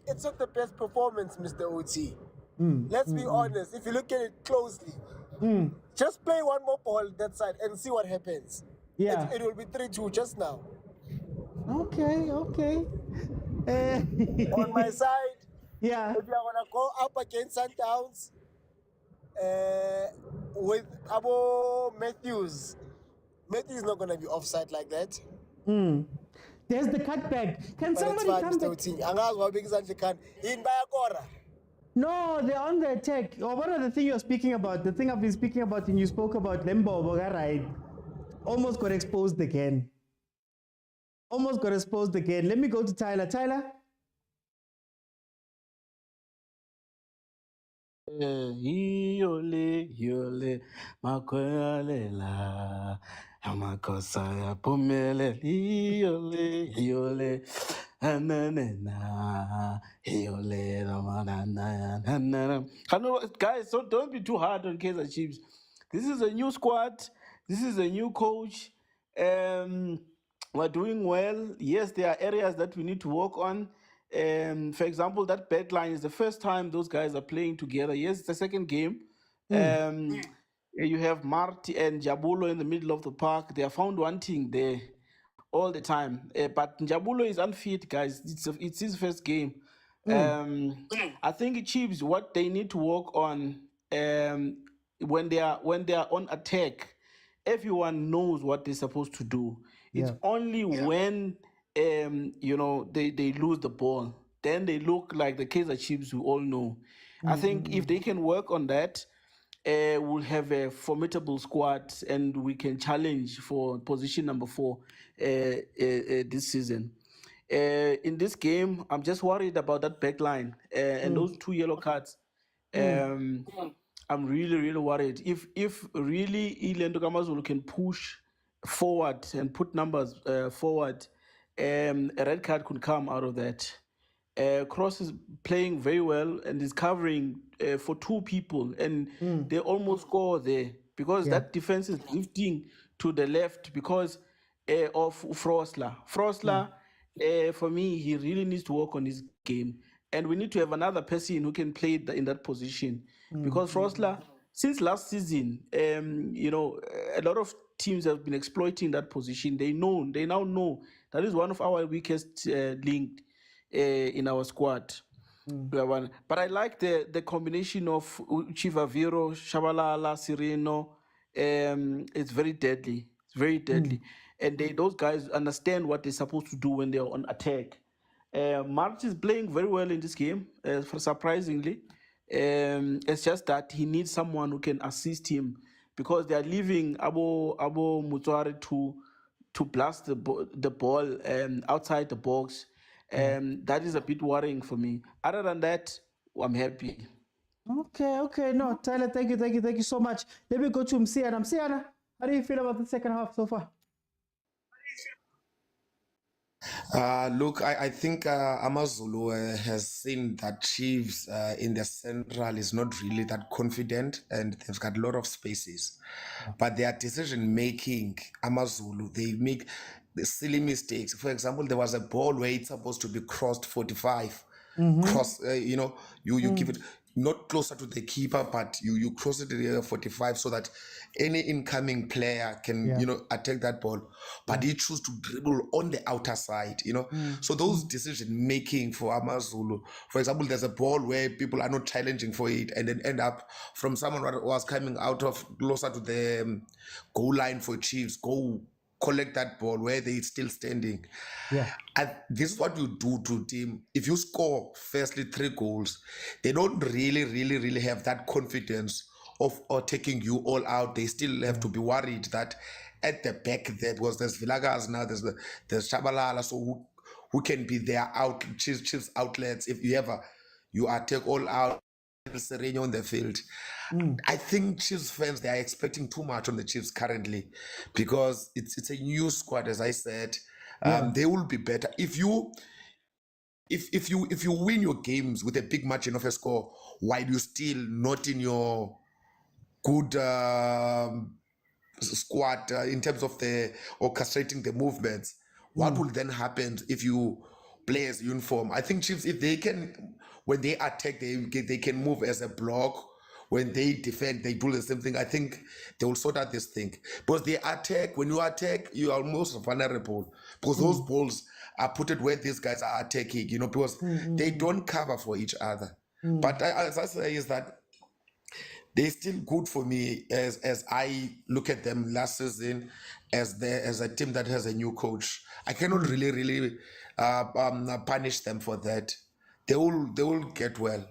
It's not the best performance, Mr. OT. Let's be honest. If you look at it closely, just play one more ball that side and see what happens. Yeah, it will be 3-2 just now. Okay. On my side, yeah, if you are gonna go up against Sundowns with Abo Matthews is not gonna be offside like that. There's the cutback. Can somebody come back? No, they're on the attack. Or what are the thing you're speaking about? The thing I've been speaking about, and you spoke about Lembo Bogarai, almost got exposed again. Let me go to Tyler. Tyler? Yole, makwelela, amakosa ya pumele, yole, ananena, yole, namanana. Guys, so don't be too hard on Kaizer Chiefs. This is a new squad. This is a new coach. We're doing well. Yes, there are areas that we need to work on. For example, that back line is the first time those guys are playing together. Yes, it's the second game. You have Marty and Jabulo in the middle of the park. They are found wanting there all the time. But Jabulo is unfit, guys. It's his first game. I think Chiefs, what they need to work on when they are on attack, everyone knows what they're supposed to do. It's only when they lose the ball, then they look like the Kaizer Chiefs we all know. I think if they can work on that, we'll have a formidable squad and we can challenge for position number 4 this season. In this game, I'm just worried about that back line and those 2 yellow cards. I'm really, really worried. If really Ilendo Amazulu can push forward and put numbers forward, a red card could come out of that. Cross is playing very well and is covering for 2 people, and they almost score there because that defense is drifting to the left because of Frosler. Frosler, for me, he really needs to work on his game, and we need to have another person who can play in that position because Frosler, since last season, a lot of teams have been exploiting that position. They now know that is one of our weakest link in our squad. But I like the combination of Chivaviro, Shabalala, Sireno. It's very deadly. It's very deadly. And those guys understand what they're supposed to do when they're on attack. March is playing very well in this game, surprisingly. It's just that he needs someone who can assist him because they are leaving Abo Mutuare to blast the ball outside the box. That is a bit worrying for me. Other than that, I'm happy. Okay. No, Tyler, thank you so much. Let me go to Msiana. Msiana, how do you feel about the second half so far? Look, I think Amazulu has seen that Chiefs in the central is not really that confident and they've got a lot of spaces. But their decision making, Amazulu, they make the silly mistakes. For example, there was a ball where it's supposed to be crossed 45. Cross, you give it not closer to the keeper, but you cross it at 45 so that any incoming player can, attack that ball. But he choose to dribble on the outer side, So those decision making for Amazulu, for example, there's a ball where people are not challenging for it and then end up from someone who was coming out of closer to the goal line for Chiefs, go collect that ball where they're still standing. And this is what you do to team. If you score firstly 3 goals, they don't really have that confidence of taking you all out, they still have to be worried that at the back there, because there's vilakazi now, there's Shabalala, so who can be their out Chiefs outlets if you attack all out Sereno on the field. I think Chiefs fans, they are expecting too much on the Chiefs currently, because it's a new squad, as I said. They will be better if you win your games with a big margin of a score while you're still not in your good squad in terms of the orchestrating the movements. What will then happen if you play as uniform? I think Chiefs, if they can, when they attack, they can move as a block. When they defend, they do the same thing. I think they will sort out this thing. Because they attack, when you attack, you are most vulnerable. Because those balls are put it where these guys are attacking, because they don't cover for each other. But as I say, is that they're still good for me as I look at them last season as a team that has a new coach. I cannot really punish them for that. They will get well.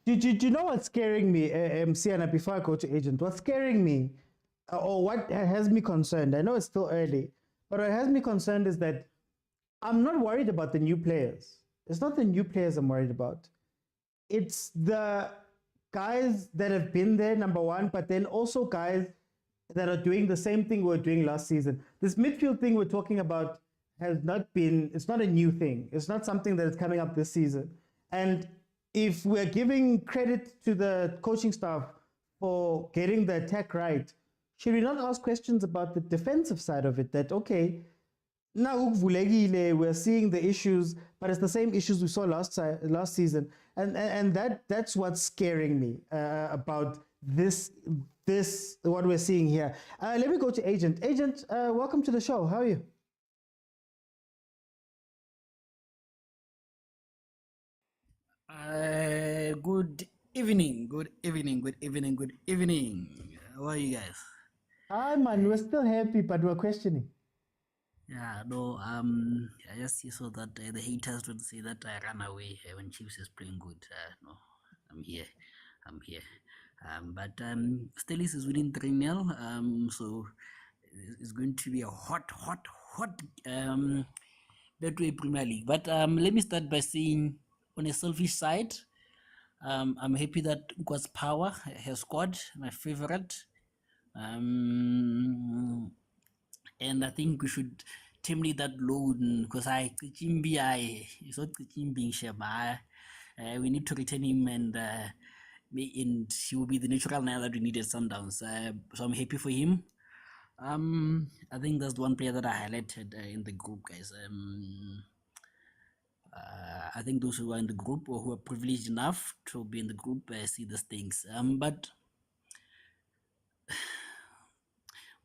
Do you know what's scaring me, Sienna, before I go to agent? What's scaring me, or what has me concerned, I know it's still early, but what has me concerned is that I'm not worried about the new players. It's not the new players I'm worried about. It's the guys that have been there, number one, but then also guys that are doing the same thing we were doing last season. This midfield thing we're talking about has not been, it's not a new thing. It's not something that is coming up this season. And if we're giving credit to the coaching staff for getting the attack right, should we not ask questions about the defensive side of it? That, okay, now we're seeing the issues, but it's the same issues we saw last season. And that's what's scaring me about this what we're seeing here. Let me go to Agent. Agent, welcome to the show. How are you? Good evening. How are you guys? Hi, man. We're still happy, but we're questioning. Yeah, no, I just saw that the haters would say that I ran away when Chiefs is playing good. No, I'm here. But Stellis is winning 3-0. So it's going to be a hot Betway Premier League. But let me start by saying, on a selfish side, I'm happy that God's Power has scored, my favorite. And I think we should terminate that loan because we need to retain him, and he will be the natural now that we need at Sundowns. So I'm happy for him. I think that's the one player that I highlighted in the group, guys. I think those who are in the group or who are privileged enough to be in the group see these things. But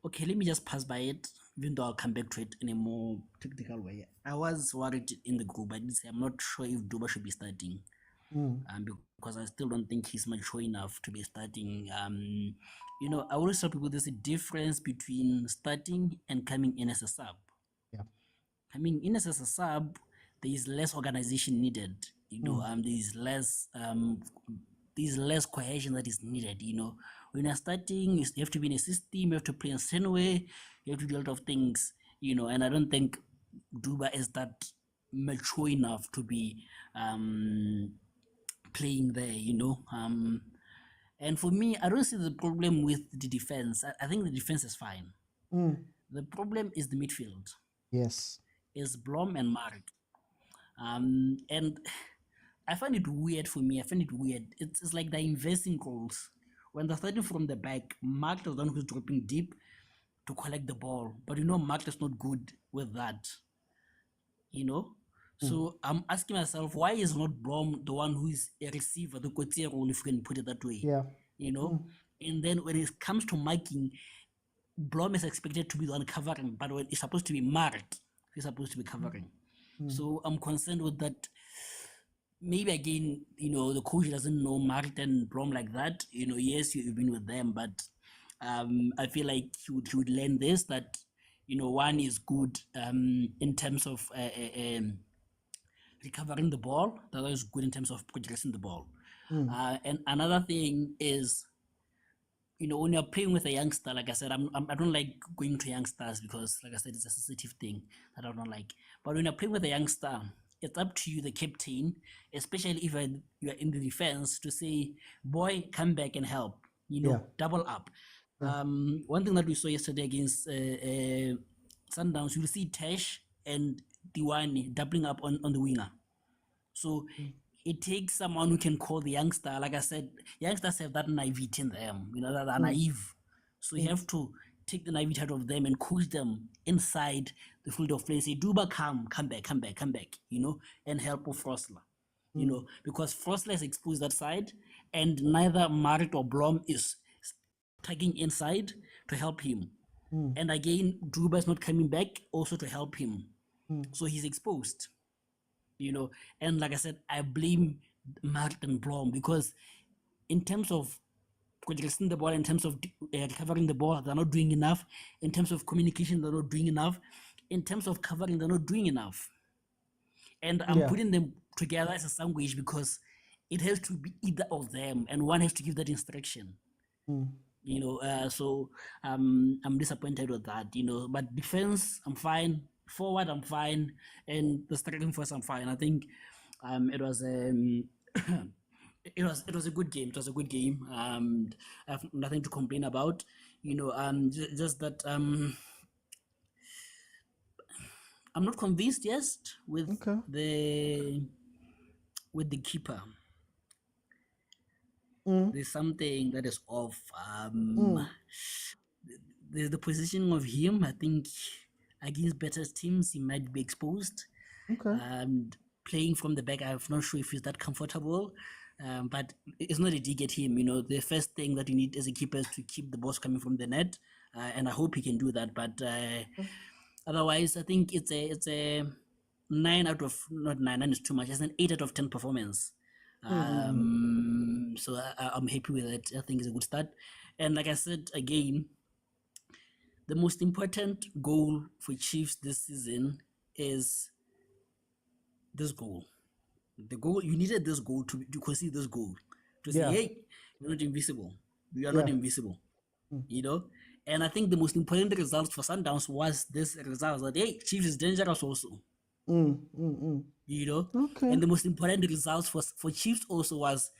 okay, let me just pass by it, even though I'll come back to it in a more technical way. I was worried in the group. I did say I'm not sure if Duba should be starting, because I still don't think he's mature enough to be starting. I always tell people there's a difference between starting and coming in as a sub. Yeah. Coming in as a sub, there is less organization needed. There's less cohesion that is needed. When you're starting, you have to be in a system, you have to play in a certain way, you have to do a lot of things, and I don't think Duba is that mature enough to be playing there, and for me, I don't see the problem with the defense. I think the defense is fine. The problem is the midfield. Yes. It's Blom and Mark. And I find it weird for me. It's like they're investing goals. When they're starting from the back, Mark is the one who's dropping deep to collect the ball. But Mark is not good with that. So I'm asking myself, why is not Blom the one who is a receiver, the Cotier role, if you can put it that way? Yeah. And then when it comes to marking, Blom is expected to be the one covering, but when it's supposed to be Mark, he's supposed to be covering. So I'm concerned with that. Maybe again, the coach doesn't know Mark and Blom like that. Yes, you've been with them, but I feel like he would learn this, that, one is good in terms of recovering the ball. The other is good in terms of progressing the ball. And another thing is you know, when you're playing with a youngster, like I said, I don't like going to youngsters because, like I said, it's a sensitive thing that I don't like. But when you're playing with a youngster, it's up to you, the captain, especially if you're in the defense, to say, boy, come back and help, you know, double up. One thing that we saw yesterday against Sundowns, you'll see Tash and Diwani doubling up on the winger. So it takes someone who can call the youngster. Like I said, youngsters have that naivety in them, you know, that are naive. So you have to take the naivety out of them and coach them inside the field of play. Say, Duba, come back, you know, and help with Frosler, you know, because Frosler has exposed that side, and neither Marit or Blom is tagging inside to help him. And again, Duba is not coming back also to help him. So he's exposed, you know. And like I said, I blame Marit and Blom because in terms of progressing the ball, in terms of recovering the ball, they're not doing enough. In terms of communication, they're not doing enough. In terms of covering, they're not doing enough. And I'm putting them together as a sandwich because it has to be either of them, and one has to give that instruction. You know, so I'm disappointed with that, you know. But defense, I'm fine. Forward, I'm fine. And the striking force, I'm fine. I think it was it was a good game. It was a good game. I have nothing to complain about. You know, just that I'm not convinced yet with the keeper. There's something that is off. There's the positioning of him. I think against better teams, he might be exposed. Playing from the back, I'm not sure if he's that comfortable. But it's not a dig at him. You know, the first thing that you need as a keeper is to keep the balls coming from the net, and I hope he can do that. But otherwise, I think it's a 9 out of, not 9 is too much. It's an 8 out of 10 performance. So I'm happy with it. I think it's a good start. And like I said again, the most important goal for Chiefs this season is this goal. The goal, you needed this goal to concede this goal. To say, hey, you're not invisible. You are not invisible. You know? And I think the most important result for Sundowns was this result that, hey, Chiefs is dangerous also. You know? And the most important results for Chiefs also was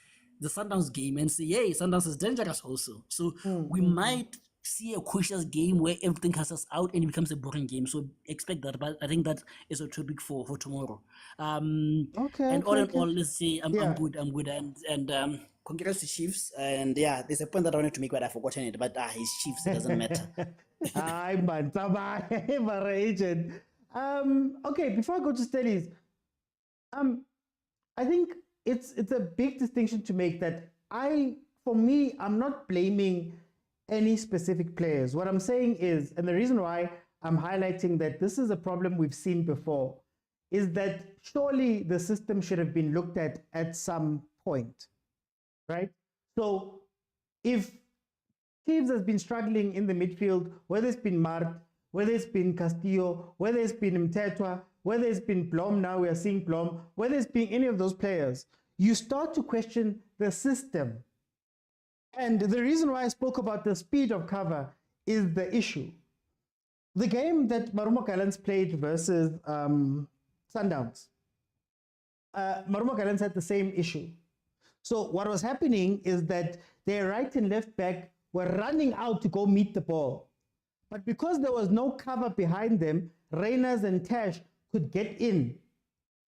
the Sundowns game and say, hey, Sundowns is dangerous also. So we might see a cautious game where everything casts out and it becomes a boring game. So expect that. But I think that is a topic for tomorrow. And all in all, let's say I'm good. And congrats to Chiefs. And yeah, there's a point that I wanted to make, but I've forgotten it. But his Chiefs, it doesn't matter. Hi, man. My agent. Okay, before I go to Stellies, I think it's a big distinction to make that for me, I'm not blaming any specific players. What I'm saying is, and the reason why I'm highlighting that this is a problem we've seen before, is that surely the system should have been looked at some point, right? So if Chiefs has been struggling in the midfield, whether it's been Mart, whether it's been Castillo, whether it's been Mtetwa, whether it's been Blom, now we are seeing Blom, whether it's been any of those players, you start to question the system. And the reason why I spoke about the speed of cover is the issue. The game that Marumo Gallants played versus Sundowns, Marumo Gallants had the same issue. So what was happening is that their right and left back were running out to go meet the ball. But because there was no cover behind them, Reyners and Tash could get in.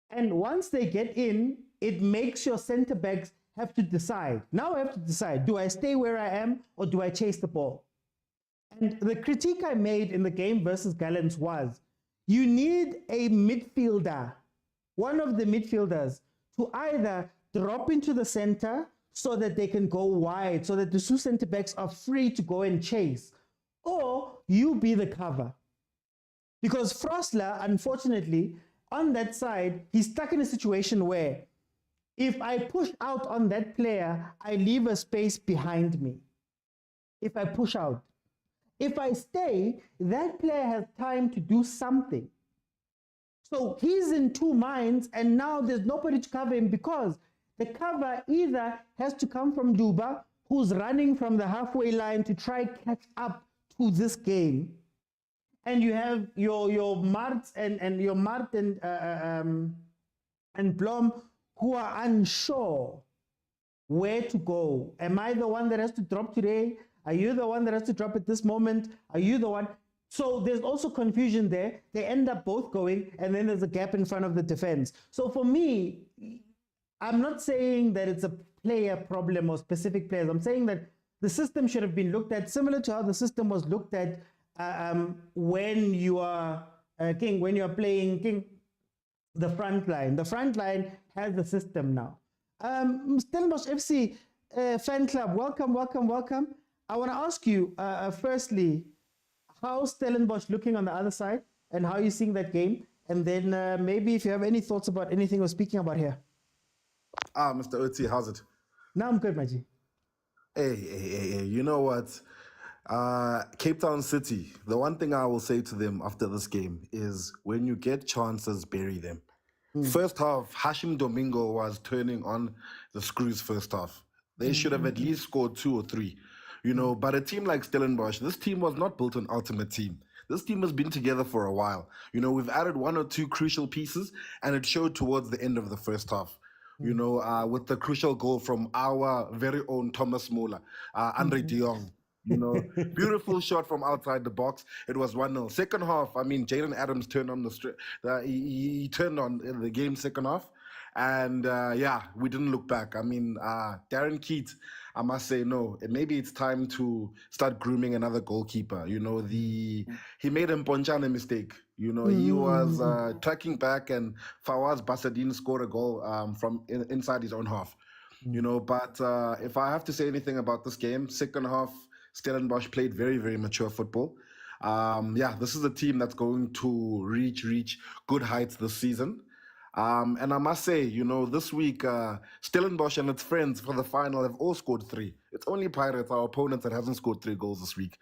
And once they get in, it makes your center backs have to decide. Now I have to decide, do I stay where I am or do I chase the ball? And the critique I made in the game versus Gallants was, you need a midfielder, one of the midfielders, to either drop into the center so that they can go wide, so that the two center backs are free to go and chase, or you be the cover. Because Frosler, unfortunately, on that side, he's stuck in a situation where if I push out on that player, I leave a space behind me. If I push out. If I stay, that player has time to do something. So he's in two minds, and now there's nobody to cover him because the cover either has to come from Duba who's running from the halfway line to try catch up to this game, and you have your Mart and your Mart and Blom who are unsure where to go. Am I the one that has to drop today? Are you the one that has to drop at this moment? Are you the one? So there's also confusion there. They end up both going, and then there's a gap in front of the defense. So for me, I'm not saying that it's a player problem or specific players. I'm saying that the system should have been looked at similar to how the system was looked at when you are when you're playing the front line. The front line has the system now. Stellenbosch FC fan club, welcome. I want to ask you, firstly, how's Stellenbosch looking on the other side and how are you seeing that game? And then maybe if you have any thoughts about anything we're speaking about here. Mr. Oti, how's it? No, I'm good, Maji. Hey, you know what? Cape Town City, the one thing I will say to them after this game is when you get chances, bury them. First half, Hashim Domingo was turning on the screws first half. They should have at least scored 2 or 3. But a team like Stellenbosch, this team was not built an ultimate team. This team has been together for a while. We've added 1 or 2 crucial pieces, and it showed towards the end of the first half. With the crucial goal from our very own Thomas Muller, Andre de Jong. Beautiful shot from outside the box. It was 1-0. Second half, Jaden Adams turned on he turned on in the game second half. And we didn't look back. Darren Keat, I must say, no, maybe it's time to start grooming another goalkeeper. He made a Mponchane mistake. He was tracking back, and Fawaz Basadine scored a goal from inside his own half. But if I have to say anything about this game, second half, Stellenbosch played very, very mature football. This is a team that's going to reach good heights this season. And I must say, this week, Stellenbosch and its friends for the final have all scored 3. It's only Pirates, our opponents, that hasn't scored 3 goals this week.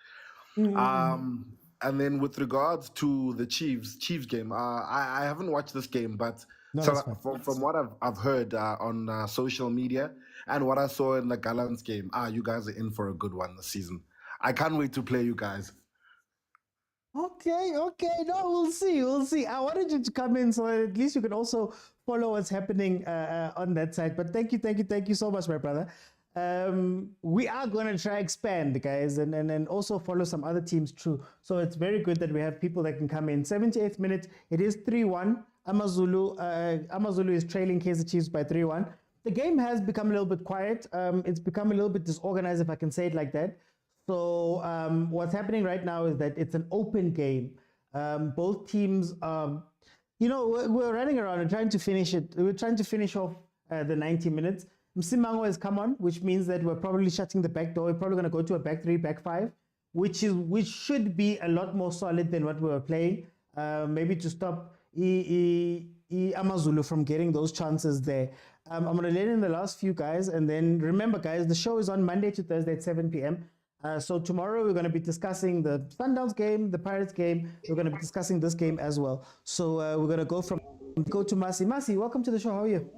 And then with regards to the Chiefs game, I haven't watched this game, but from what I've heard on social media and what I saw in the Gallants game, you guys are in for a good one this season. I can't wait to play you guys. Okay. No, we'll see. I wanted you to come in so at least you can also follow what's happening on that side. But thank you so much, my brother. We are going to try expand, guys, and also follow some other teams too. So it's very good that we have people that can come in. 78th minute, it is 3-1. Amazulu is trailing Kaizer Chiefs by 3-1. The game has become a little bit quiet. It's become a little bit disorganized, if I can say it like that. So what's happening right now is that it's an open game. Both teams, we're running around and trying to finish it. We're trying to finish off the 90 minutes. Msimango has come on, which means that we're probably shutting the back door. We're probably going to go to a back 3, back 5, which should be a lot more solid than what we were playing. Maybe to stop Amazulu from getting those chances there. I'm going to let in the last few guys, and then remember, guys, the show is on Monday to Thursday at 7 p.m. So tomorrow we're going to be discussing the Sundowns game, the Pirates game. We're going to be discussing this game as well. So we're going to go to Masi. Masi, welcome to the show. How are you?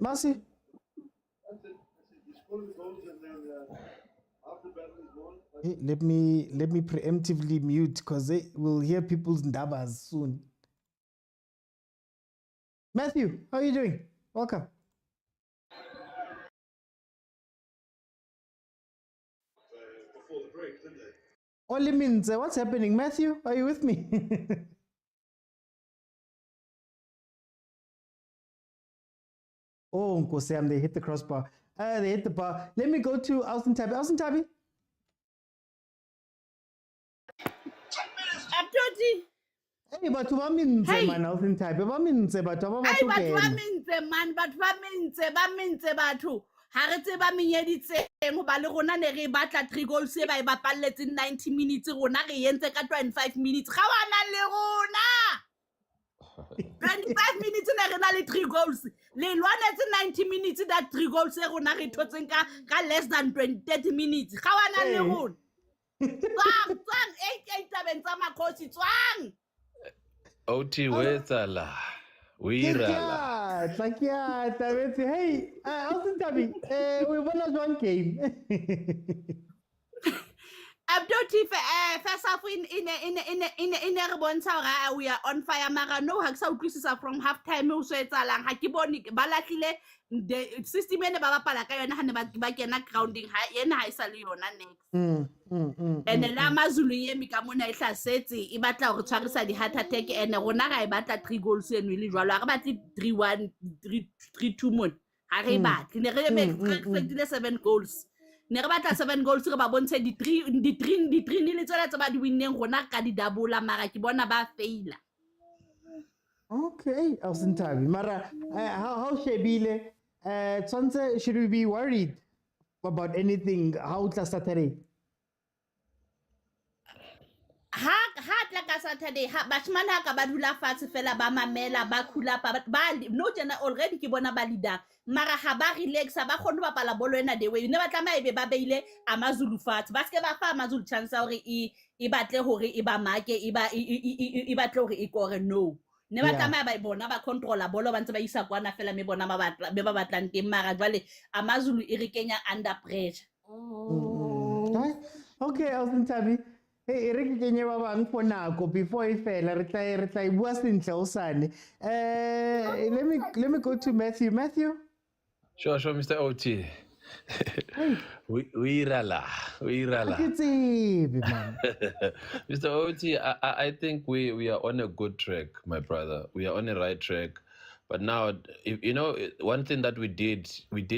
Masi? Hey, let me preemptively mute because we'll hear people's ndabas soon. Matthew, how are you doing? Welcome. Oli means what's happening? Matthew, are you with me? Oh, Nkosam, they hit the crossbar. They hit the bar. Let me go to Alston Tabby. Alston Tabby? Hey, but what means man, Alston Tabby? What means but what ha re tseba menyeditseng ba le rona ne re batla 3 goals se ba e bapalletse 90 minutes rona re yentse ka 25 minutes ga wana le rona 25 minutes ne re na le 3 goals le lwanetse 90 minutes that 3 goals se rona re thotseng ka less than 30 minutes ga wana le rona tsang 8 tabeng tsa makhosi tsang Oti wetsala We rala. Hey, how's Tabi? We won us one game. First off, in a we are on fire. Mara no haksa utlwisisa from half time o so etsalang ha ke bone ba latlile the system ene ba bapala ka yona ha ne ba kena grounding ha yena ha isa le yona next. And la Amazulu yemi ka mona e hlasetse e batla go tshwarisa di heart attack ene rona ga e batla 3 goals eno ile jwalo ga batli 3-1 3-2 mon ha re batli ne re expectile 7 goals. Ne re batla 7 goals re ba bontshe di 3 ni le tsela tsa ba di winneng rona ka di double mara ke bona ba faila. Okay, Awusintabi. Mara, how shebile? Should we be worried about anything? How it's Saturday? Ha tla Saturday ha bashmana ka ba dula fatshe fela ba mamela ba khula ba no jana already ke bona ba leader mara ha ba relax ba khone ba bapala bolo ena the way ne ba tlama ebe ba beile Amazulu fatshe ba ske ba fa Amazulu chance hore e batle hore e ba make e batle hore e kore no ne ba tlama ba bona ba controller bolo ba ntse ba isa kwana fela me bona ba batlang teng mara jwale Amazulu e re kenya under pressure. Okay, Awusintabi. Hey, re ke kenye ba bang for nako before e fela re tla bua sentle osane. Let me go to Matthew. Sure, Mr. OT. We rala. Mr. OT, I think we are on a good track, my brother. We are on the right track. But now, one thing that we did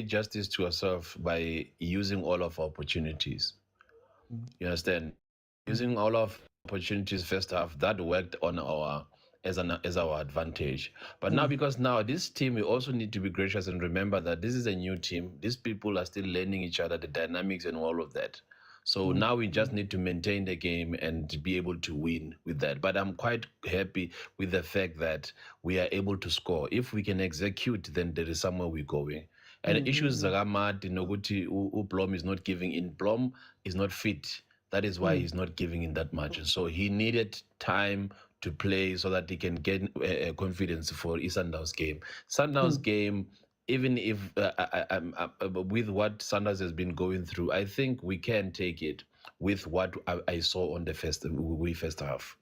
justice to ourselves by using all of our opportunities. You understand? Using all of opportunities first half, that worked on as our advantage. But now, because now this team, we also need to be gracious and remember that this is a new team. These people are still learning each other, the dynamics and all of that. So now we just need to maintain the game and be able to win with that. But I'm quite happy with the fact that we are able to score. If we can execute, then there is somewhere we're going. And issues Zagamad, Blom is not giving in. Blom is not fit. That is why he's not giving in that much. And so he needed time to play so that he can get confidence for his Sundowns game. Sundowns game, even if with what Sundowns has been going through, I think we can take it with what I saw on the first half.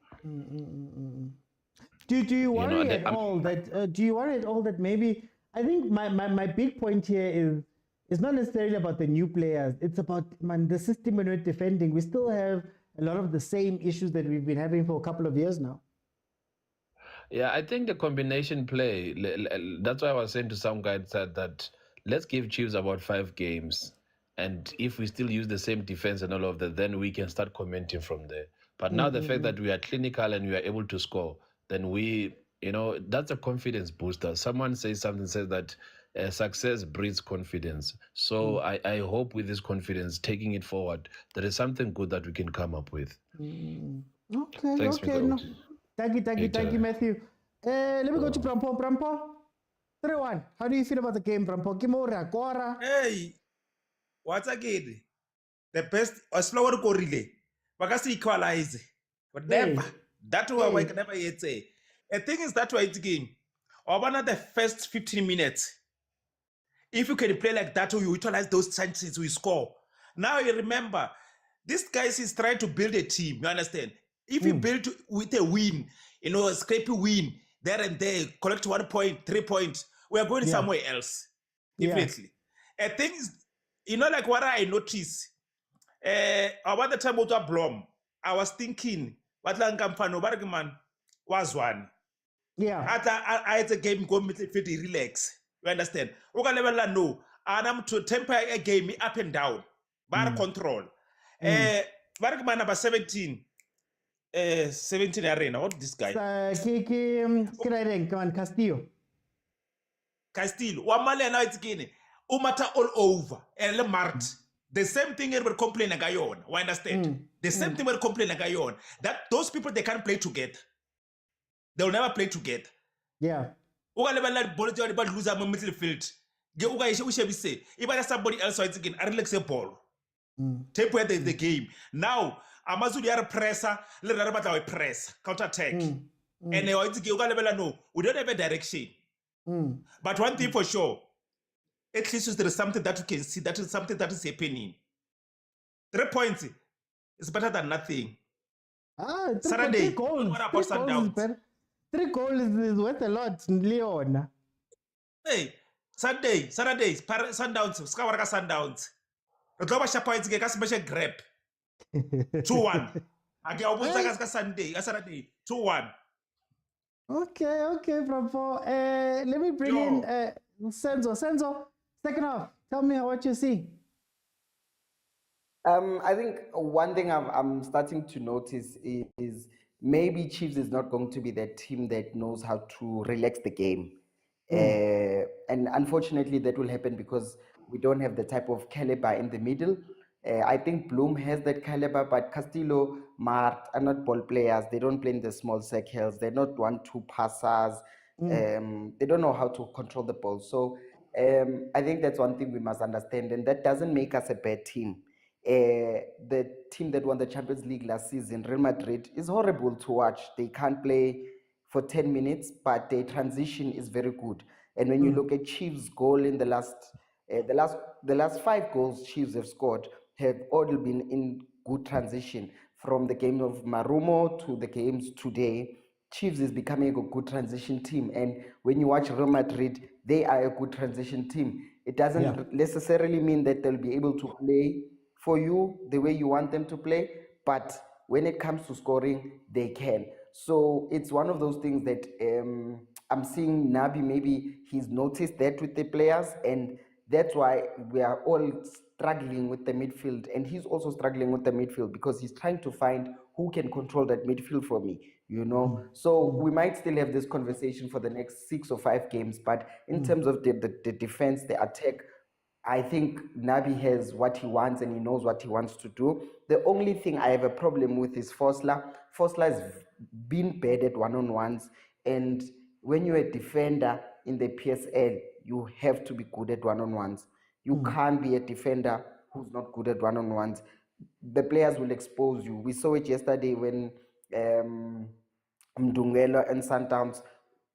Do you worry at all that? Do you worry at all that maybe? I think my big point here is. It's not necessarily about the new players. It's about the system when we're defending. We still have a lot of the same issues that we've been having for a couple of years now. Yeah, I think the combination play, that's why I was saying to some guys that let's give Chiefs about 5 games. And if we still use the same defense and all of that, then we can start commenting from there. But now the fact that we are clinical and we are able to score, then that's a confidence booster. Someone says that success breeds confidence. So I hope with this confidence, taking it forward, there is something good that we can come up with. Okay, Thanks, okay. No. Thank you, Matthew. Let me go to Prampo. 3-1. How do you feel about the game, Prampo? Hey, what's again? The best, as slower go relay. Because equalize. But never. That's why I can never yet say. The thing is that why it's game. Or one of the first 15 minutes. If you can play like that, or you utilize those chances, we score. Now you remember, this guy is trying to build a team. You understand? If you build with a win, a scrappy win, there and there, collect 1 point, 3 points, we are going somewhere else. Definitely. A thing is, like what I noticed, about the time of Blom, I was thinking, what Lankampano Bargman was one. Yeah. I had a game go midfield relax. You understand? Okay, level no. And I'm to temper a game up and down. Bar control. Bargman number 17. 17 arena. What this guy? Castillo. Wamale now it's again. Umata all over. And Mart. The same thing we're complaining agayon. You understand? The same thing we're complaining agayon. That those people they can't play together. They will never play together. Yeah. Uga never let ball to anybody lose a midfield. Uga we say if somebody else is again, I relax a ball. Take away the game. Now Amazulu are presser, let everybody press, counter attack. And no, we don't have a direction. But one thing for sure, at least there is something that you can see, that is something that is happening. 3 points is better than nothing. Saturday, three goals. what about Three goals is Sundowns? better. 3 goals is worth a lot, Leon. Hey, Saturdays, Sundowns, Skawaraka Sundowns. The global points get a special grab. 2-1. Again, I'll Saturday, 2-1. Okay, bravo. Let me bring in Senzo. Senzo, second half. Tell me what you see. I think one thing I'm starting to notice is maybe Chiefs is not going to be that team that knows how to relax the game. And unfortunately, that will happen because we don't have the type of caliber in the middle. I think Bloom has that caliber, but Castillo, Mart are not ball players. They don't play in the small circles. They're not 1-2 passers. They don't know how to control the ball. So I think that's one thing we must understand, and that doesn't make us a bad team. The team that won the Champions League last season, Real Madrid, is horrible to watch. They can't play for 10 minutes, but their transition is very good. And when you look at Chiefs' goal in the last 5 goals Chiefs have scored have all been in good transition. From the game of Marumo to the games today, Chiefs is becoming a good transition team. And when you watch Real Madrid, they are a good transition team. It doesn't necessarily mean that they'll be able to play for you the way you want them to play, but when it comes to scoring, they can. So it's one of those things that I'm seeing Nabi, maybe he's noticed that with the players, and that's why we are all struggling with the midfield, and he's also struggling with the midfield because he's trying to find who can control that midfield for me, you know. So we might still have this conversation for the next 6 or 5 games, but in terms of the defense, the attack, I think Nabi has what he wants and he knows what he wants to do. The only thing I have a problem with is Fosler. Fosler has been bad at one-on-ones, and when you're a defender in the PSL, you have to be good at one-on-ones. You can't be a defender who's not good at one-on-ones. The players will expose you. We saw it yesterday when Mdungelo and Sundowns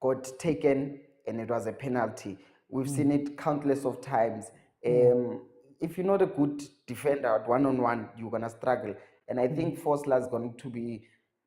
got taken and it was a penalty. We've seen it countless of times. If you're not a good defender at one-on-one, you're going to struggle. And I think Fosler is going to be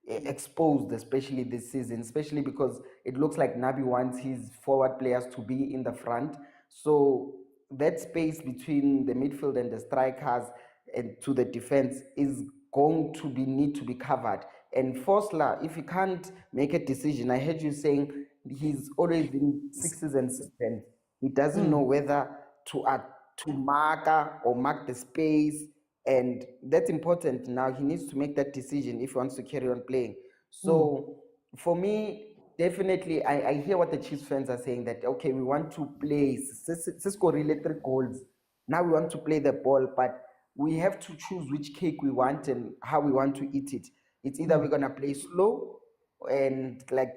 exposed, especially this season, especially because it looks like Nabi wants his forward players to be in the front. So that space between the midfield and the strikers and to the defense is going to need to be covered. And Fosler, if he can't make a decision, I heard you saying he's always been 6s and 7s. He doesn't know whether to mark or mark the space, and that's important. Now he needs to make that decision if he wants to carry on playing. So for me, definitely, I hear what the Chiefs fans are saying, that okay, we want to play Cisco electric goals. Now we want to play the ball, but we have to choose which cake we want and how we want to eat it. It's either we're gonna play slow and like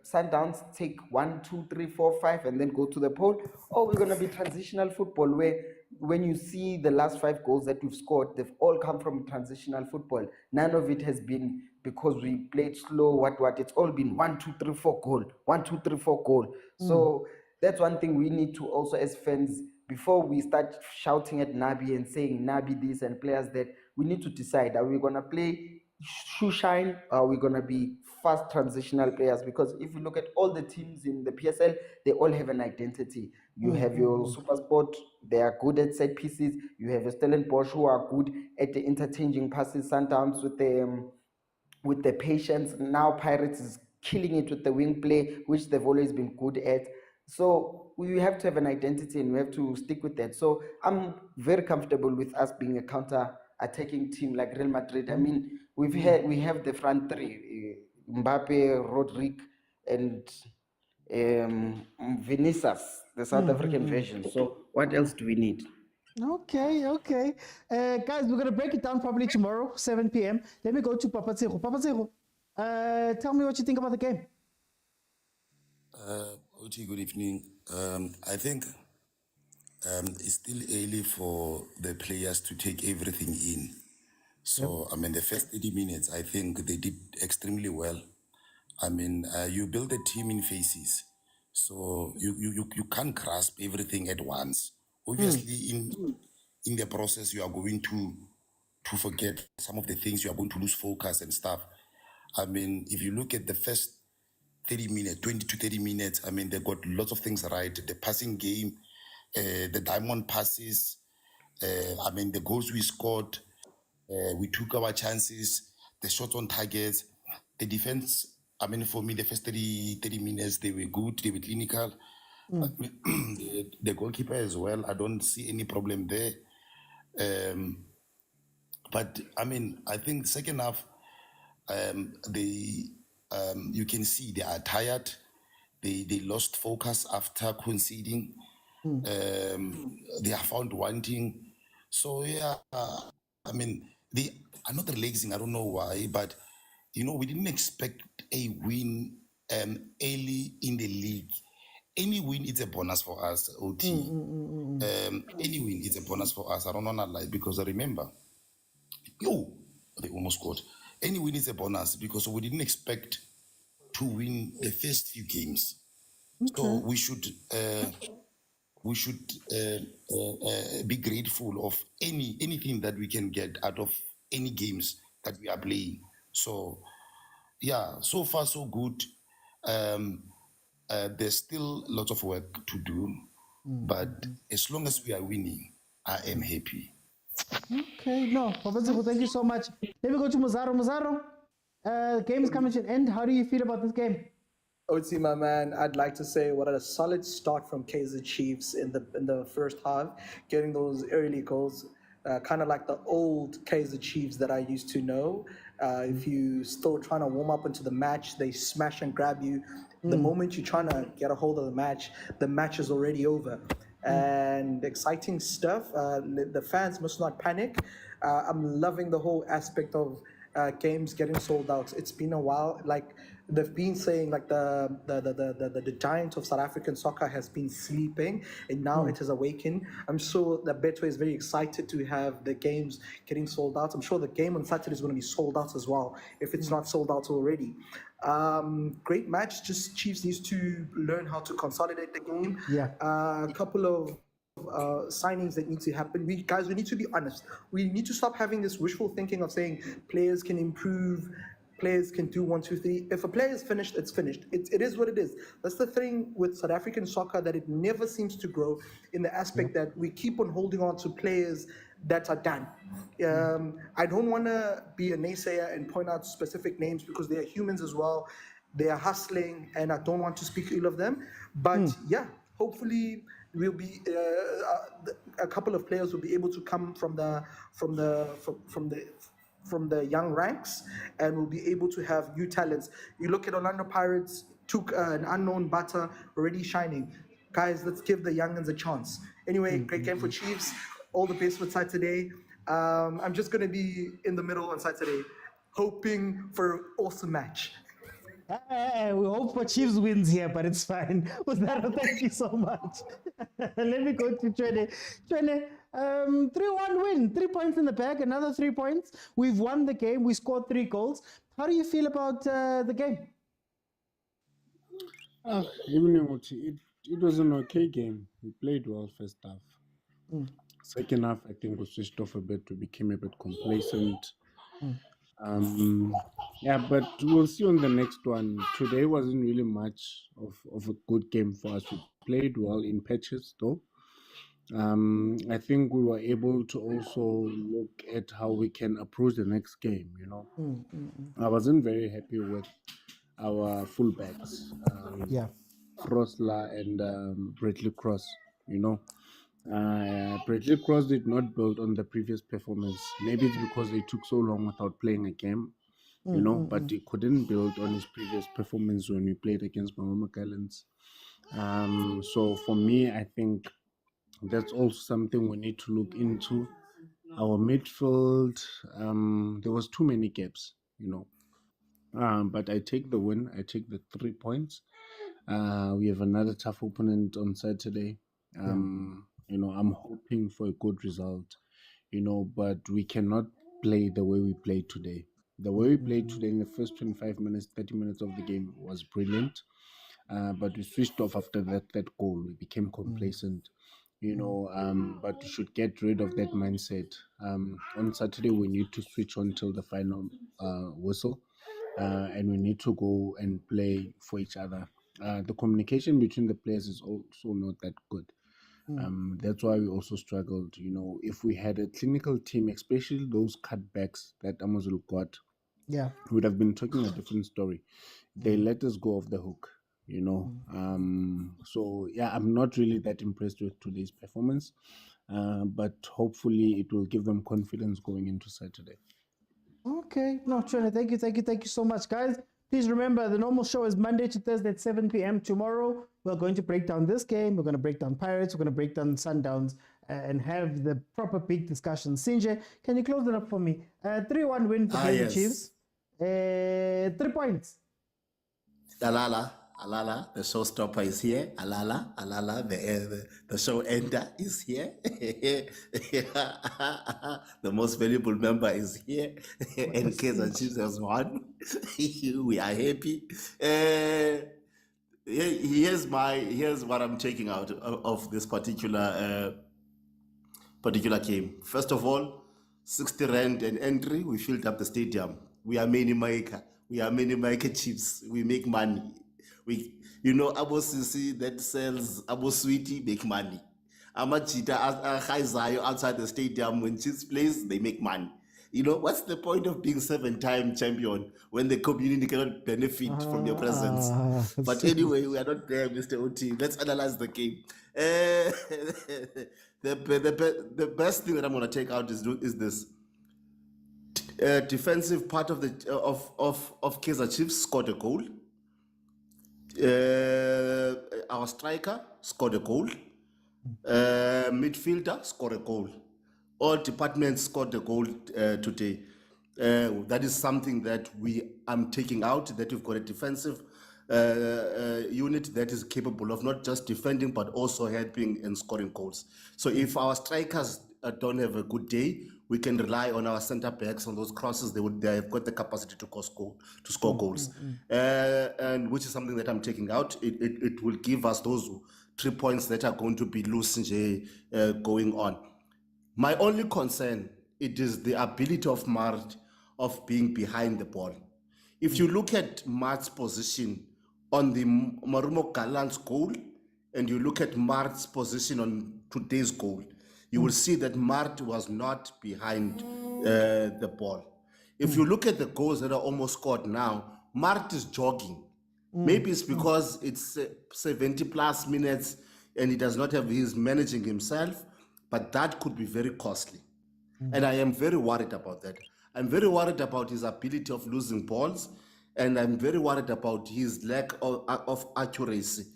Sundowns take 1, 2, 3, 4, 5 and then go to the pole, or we're gonna be transitional football where when you see the last 5 goals that we've scored, they've all come from transitional football. None of it has been because we played slow, what. It's all been 1, 2, 3, 4 goal, 1, 2, 3, 4 goal. So that's one thing we need to also, as fans, before we start shouting at Nabi and saying Nabi this and players that, we need to decide, are we gonna play shoe shine, or are we gonna be fast transitional players? Because if you look at all the teams in the PSL, they all have an identity. You have your Supersport, they are good at set pieces. You have your Stellenbosch, who are good at the interchanging passes, sometimes with the patience. Now Pirates is killing it with the wing play, which they've always been good at. So we have to have an identity and we have to stick with that. So I'm very comfortable with us being a counter-attacking team like Real Madrid. I mean, we have the front three, Mbappe, Rodrigue, and Vinicius, the South African version. So what else do we need? Okay. Guys, we're going to break it down probably tomorrow, 7 p.m. Let me go to Papa Tsego. Papa Tsego, tell me what you think about the game. Oti, good evening. I think it's still early for the players to take everything in. So, I mean, the first 30 minutes, I think they did extremely well. I mean, you build a team in phases, so you can't grasp everything at once. Obviously, in the process, you are going to forget some of the things. You are going to lose focus and stuff. I mean, if you look at the first 30 minutes, 20 to 30 minutes, I mean, they got lots of things right. The passing game, the diamond passes, I mean, the goals we scored, we took our chances, the shots on targets, the defense. I mean, for me, the first 30 minutes, they were good, they were clinical. The goalkeeper as well, I don't see any problem there. But I mean, I think second half, you can see they are tired. They lost focus after conceding. They are found wanting. So yeah, I mean, they are not relaxing. I don't know why, but you know, we didn't expect a win early in the league. Any win is a bonus for us, OT. Any win is a bonus for us. I don't want to lie because I remember, they almost scored. Any win is a bonus because we didn't expect to win the first few games. So we should be grateful of anything that we can get out of any games that we are playing. So yeah, so far so good. There's still lots of work to do, but as long as we are winning, I am happy. Okay, no, Professor, thank you so much. Let me go to Muzaro. Muzaro, game is coming to an end. How do you feel about this game? Oti, my man, I'd like to say what a solid start from Kaizer Chiefs in the first half, getting those early goals, kind of like the old Kaizer Chiefs that I used to know. If you still trying to warm up into the match, they smash and grab you. The moment you're trying to get a hold of the match is already over. And exciting stuff. The fans must not panic. I'm loving the whole aspect of games getting sold out. It's been a while. Like they've been saying, like the giant of South African soccer has been sleeping, and now it has awakened. I'm sure that Betway is very excited to have the games getting sold out. I'm sure the game on Saturday is going to be sold out as well, if it's not sold out already. Great match. Just Chiefs needs to learn how to consolidate the game. Yeah. A couple of signings that need to happen. We need to be honest. We need to stop having this wishful thinking of saying players can improve, players can do 1, 2, 3. If a player is finished, it's finished. It is what it is. That's the thing with South African soccer, that it never seems to grow in the aspect that we keep on holding on to players that are done. I don't want to be a naysayer and point out specific names because they are humans as well. They are hustling, and I don't want to speak ill of them. But yeah, hopefully we'll be a couple of players will be able to come from the young ranks, and we'll be able to have new talents. You look at Orlando Pirates, took an unknown batter, already shining. Guys, let's give the youngins a chance. Anyway, great game for Chiefs. All the best for Saturday. I'm just going to be in the middle on Saturday, hoping for an awesome match. We hope for Chiefs wins here, but it's fine. Thank you so much. Let me go to Chwene. Chwene, 3-1 win, 3 points in the bag, another 3 points. We've won the game. We scored 3 goals. How do you feel about the game? Evening, Oti. It was an okay game. We played well first half. Second half, I think we switched off a bit. We became a bit complacent. Yeah, but we'll see on the next one. Today wasn't really much of a good game for us. We played well in patches, though. I think we were able to also look at how we can approach the next game, you know. I wasn't very happy with our fullbacks, Frosler and Bradley Cross, you know. Bradley Cross did not build on the previous performance. Maybe it's because they took so long without playing a game, you know, but he couldn't build on his previous performance when we played against Mama Gallants. So for me, I think that's also something we need to look into. Our midfield, there was too many gaps, you know. But I take the win. I take the 3 points. We have another tough opponent on Saturday. You know, I'm hoping for a good result, you know, but we cannot play the way we played today. The way we played today in the first 25 minutes, 30 minutes of the game was brilliant. But we switched off after that goal. We became complacent, but we should get rid of that mindset. On Saturday, we need to switch on till the final whistle, and we need to go and play for each other. The communication between the players is also not that good. That's why we also struggled. If we had a clinical team, especially those cutbacks that Amazulu got, Yeah. we would have been talking a different story. They let us go off the hook, So yeah, I'm not really that impressed with today's performance, but hopefully it will give them confidence going into Saturday. Okay, no, Trina, thank you so much, guys. Please remember, the normal show is Monday to Thursday at 7 p.m. Tomorrow, we're going to break down this game. We're going to break down Pirates. We're going to break down Sundowns and have the proper big discussion. Sinje, can you close it up for me? 3-1 win for the Chiefs. 3 points. Alala, the showstopper is here. Alala, the show ender is here. The most valuable member is here. And Kaizer Chiefs has won. We are happy. Here's what I'm taking out of this particular game. First of all, 60 rand an entry. We filled up the stadium. We are many maker. We are many maker Chiefs. We make money. Abo Sisi that sells Abo Sweetie make money. Amachita Kaizer outside the stadium when Chiefs plays, they make money. What's the point of being 7-time champion when the community cannot benefit from your presence? But anyway, we are not there, Mr. OT. Let's analyze the game. The best thing that I'm going to take out is this. Defensive part of Kaizer Chiefs scored a goal. Our striker scored a goal. Midfielder scored a goal. All departments scored a goal today. That is something that I'm taking out, that we've got a defensive unit that is capable of not just defending, but also helping and scoring goals. So if our strikers don't have a good day, we can rely on our center backs on those crosses. They have got the capacity to score goals, and which is something that I'm taking out. It will give us those 3 points that are going to be loose going on. My only concern, it is the ability of Mart of being behind the ball. If you look at Mart's position on the Marumo Galant's goal, and you look at Mart's position on today's goal, you will see that Mart was not behind the ball. If you look at the goals that are almost scored now, Mart is jogging. Maybe it's because it's 70 plus minutes and he's managing himself, but that could be very costly. And I am very worried about that. I'm very worried about his ability of losing balls, and I'm very worried about his lack of accuracy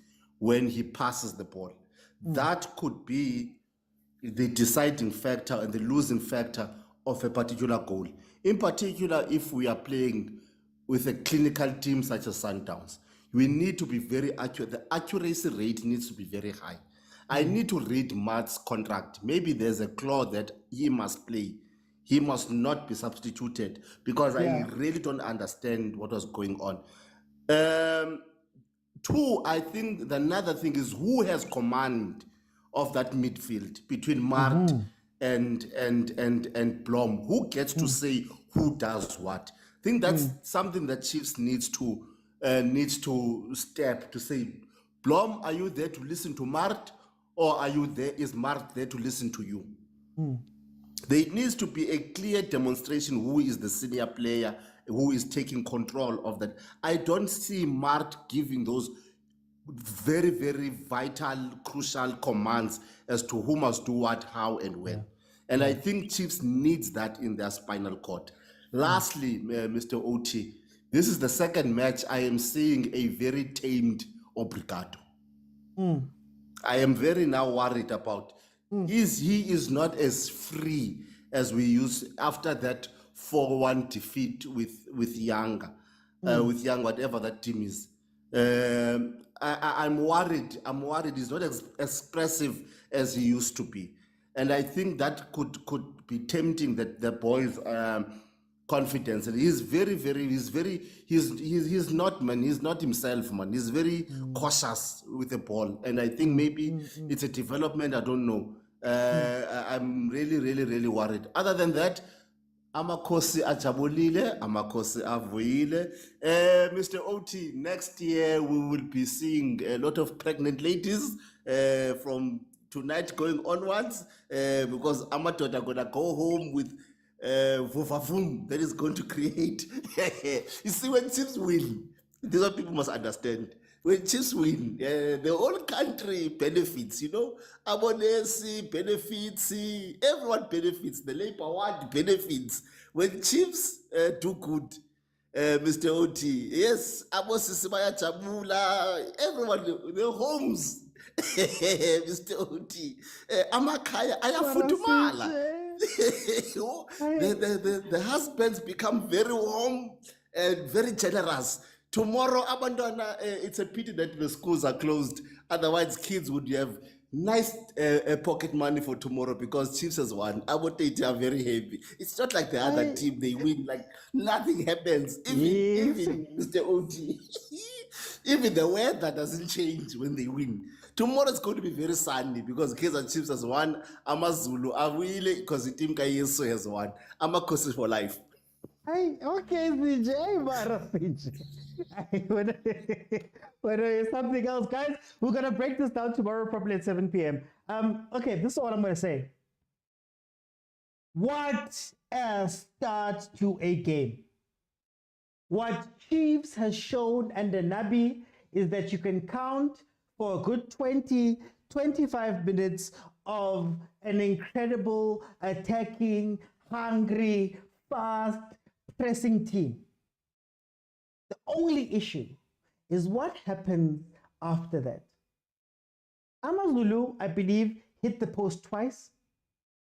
when he passes the ball. That could be the deciding factor and the losing factor of a particular goal. In particular, if we are playing with a clinical team such as Sundowns, we need to be very accurate. The accuracy rate needs to be very high. I need to read Mart's contract. Maybe there's a clause that he must play. He must not be substituted, because I really don't understand what was going on. Two, I think another thing is who has command of that midfield between Mart and Blom. Who gets to say who does what? I think that's something that Chiefs needs to step to say, Blom, are you there to listen to Mart, or is Mart there to listen to you? There needs to be a clear demonstration who is the senior player, who is taking control of that. I don't see Mart giving those very, very vital, crucial commands as to who must do what, how, and when. And I think Chiefs needs that in their spinal cord. Lastly, Mr. OT, this is the second match I am seeing a very tamed Obrigado. I am very now worried about he is not as free as we used after that 4-1 defeat with Yanga, with Young, whatever that team is. I'm worried. He's not as expressive as he used to be, and I think that could be tempting that the boys confidence, and he's not, man, he's not himself, man. He's very cautious with the ball, and I think maybe it's a development. I don't know. I'm really worried. Other than that, amakhosi ajabulile, amakhosi avuyile. Mr. OT, next year we will be seeing a lot of pregnant ladies from tonight going onwards, because amadoda are gonna go home with vuvavum that is going to create. You see, when Chiefs win, this is what people must understand. When Chiefs win, the whole country benefits, you know. Abonesi benefits, everyone benefits. The Labour Award benefits. When Chiefs do good, Mr. OT, yes, Abosisibaya Chamula, everyone, the homes, Mr. OT, Amakaya, Ayafutumala. The husbands become very warm and very generous. Tomorrow, Abandona, it's a pity that the schools are closed. Otherwise, kids would have nice pocket money for tomorrow because Chiefs has won. Abotate are very heavy. It's not like the other team, they win, like nothing happens. Even Mr. OT, even the weather doesn't change when they win. Tomorrow is going to be very sunny because Kaizer Chiefs has won. Amazulu, Awile, because the team Kayeso has won. Amakosi for life. Hey, okay, CJ, but CJ. Something else, guys. We're gonna break this down tomorrow, probably at 7 p.m. Okay, this is what I'm gonna say. What a start to a game. What Chiefs has shown under Nabi is that you can count for a good 20-25 minutes of an incredible, attacking, hungry, fast, pressing team. The only issue is what happens after that. Amazulu, I believe, hit the post twice.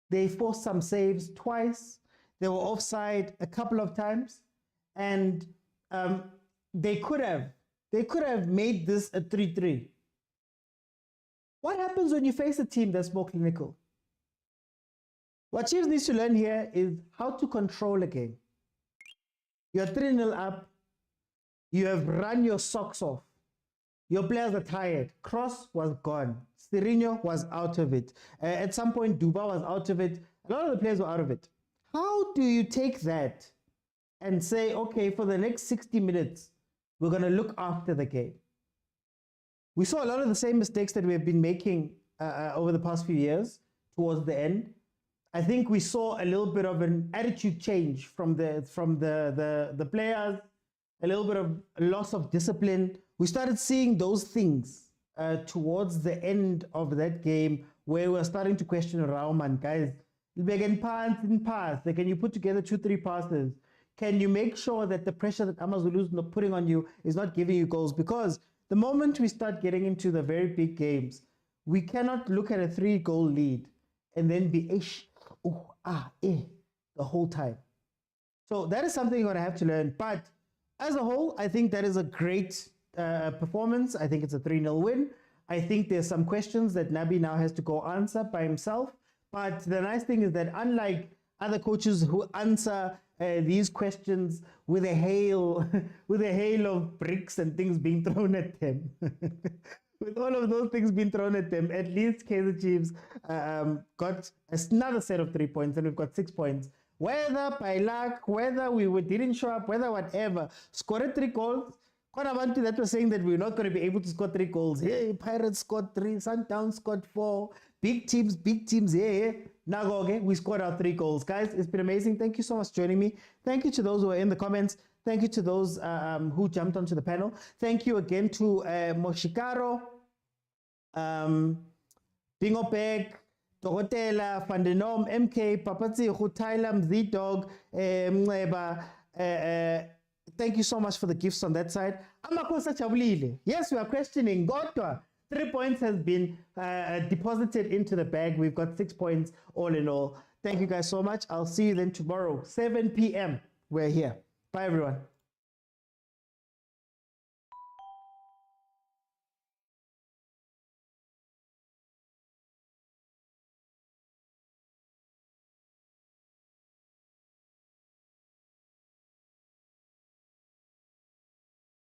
They forced some saves twice. They were offside a couple of times. And they could have made this a 3-3. What happens when you face a team that's more clinical? What Chiefs needs to learn here is how to control a game. You're 3-0 up. You have run your socks off. Your players are tired. Cross was gone. Sirino was out of it. At some point, Duba was out of it. A lot of the players were out of it. How do you take that and say, okay, for the next 60 minutes, we're going to look after the game? We saw a lot of the same mistakes that we have been making over the past few years towards the end. I think we saw a little bit of an attitude change from the players, a little bit of loss of discipline. We started seeing those things towards the end of that game where we were starting to question Rauman, guys. They can pass and pass. Can you put together 2-3 passes? Can you make sure that the pressure that Amazulu is not putting on you is not giving you goals? Because the moment we start getting into the very big games, we cannot look at a 3-goal lead and then be the whole time. So that is something you're going to have to learn. But as a whole, I think that is a great performance. I think it's a 3-0 win. I think there's some questions that Nabi now has to go answer by himself. But the nice thing is that unlike other coaches who answer these questions with a hail of bricks and things being thrown at them, with all of those things being thrown at them, at least Kaizer Chiefs got another set of 3 points, and we've got 6 points. Whether by luck, whether didn't show up, whether whatever, scored 3 goals. Quite a bunch that was saying that we're not going to be able to score 3 goals. Hey, Pirates scored 3, Sundowns scored 4, big teams, yeah. Now, okay, we scored our 3 goals. Guys, it's been amazing. Thank you so much for joining me. Thank you to those who are in the comments. Thank you to those who jumped onto the panel. Thank you again to Moshikaro, Bingopek, Dorotela, Fandenom, MK, Papatsi, Hutailam, The Dog, thank you so much for the gifts on that side. Yes, we are questioning. Gotwa. 3 points has been deposited into the bag. We've got 6 points all in all. Thank you guys so much. I'll see you then tomorrow, 7 p.m. We're here. Bye, everyone.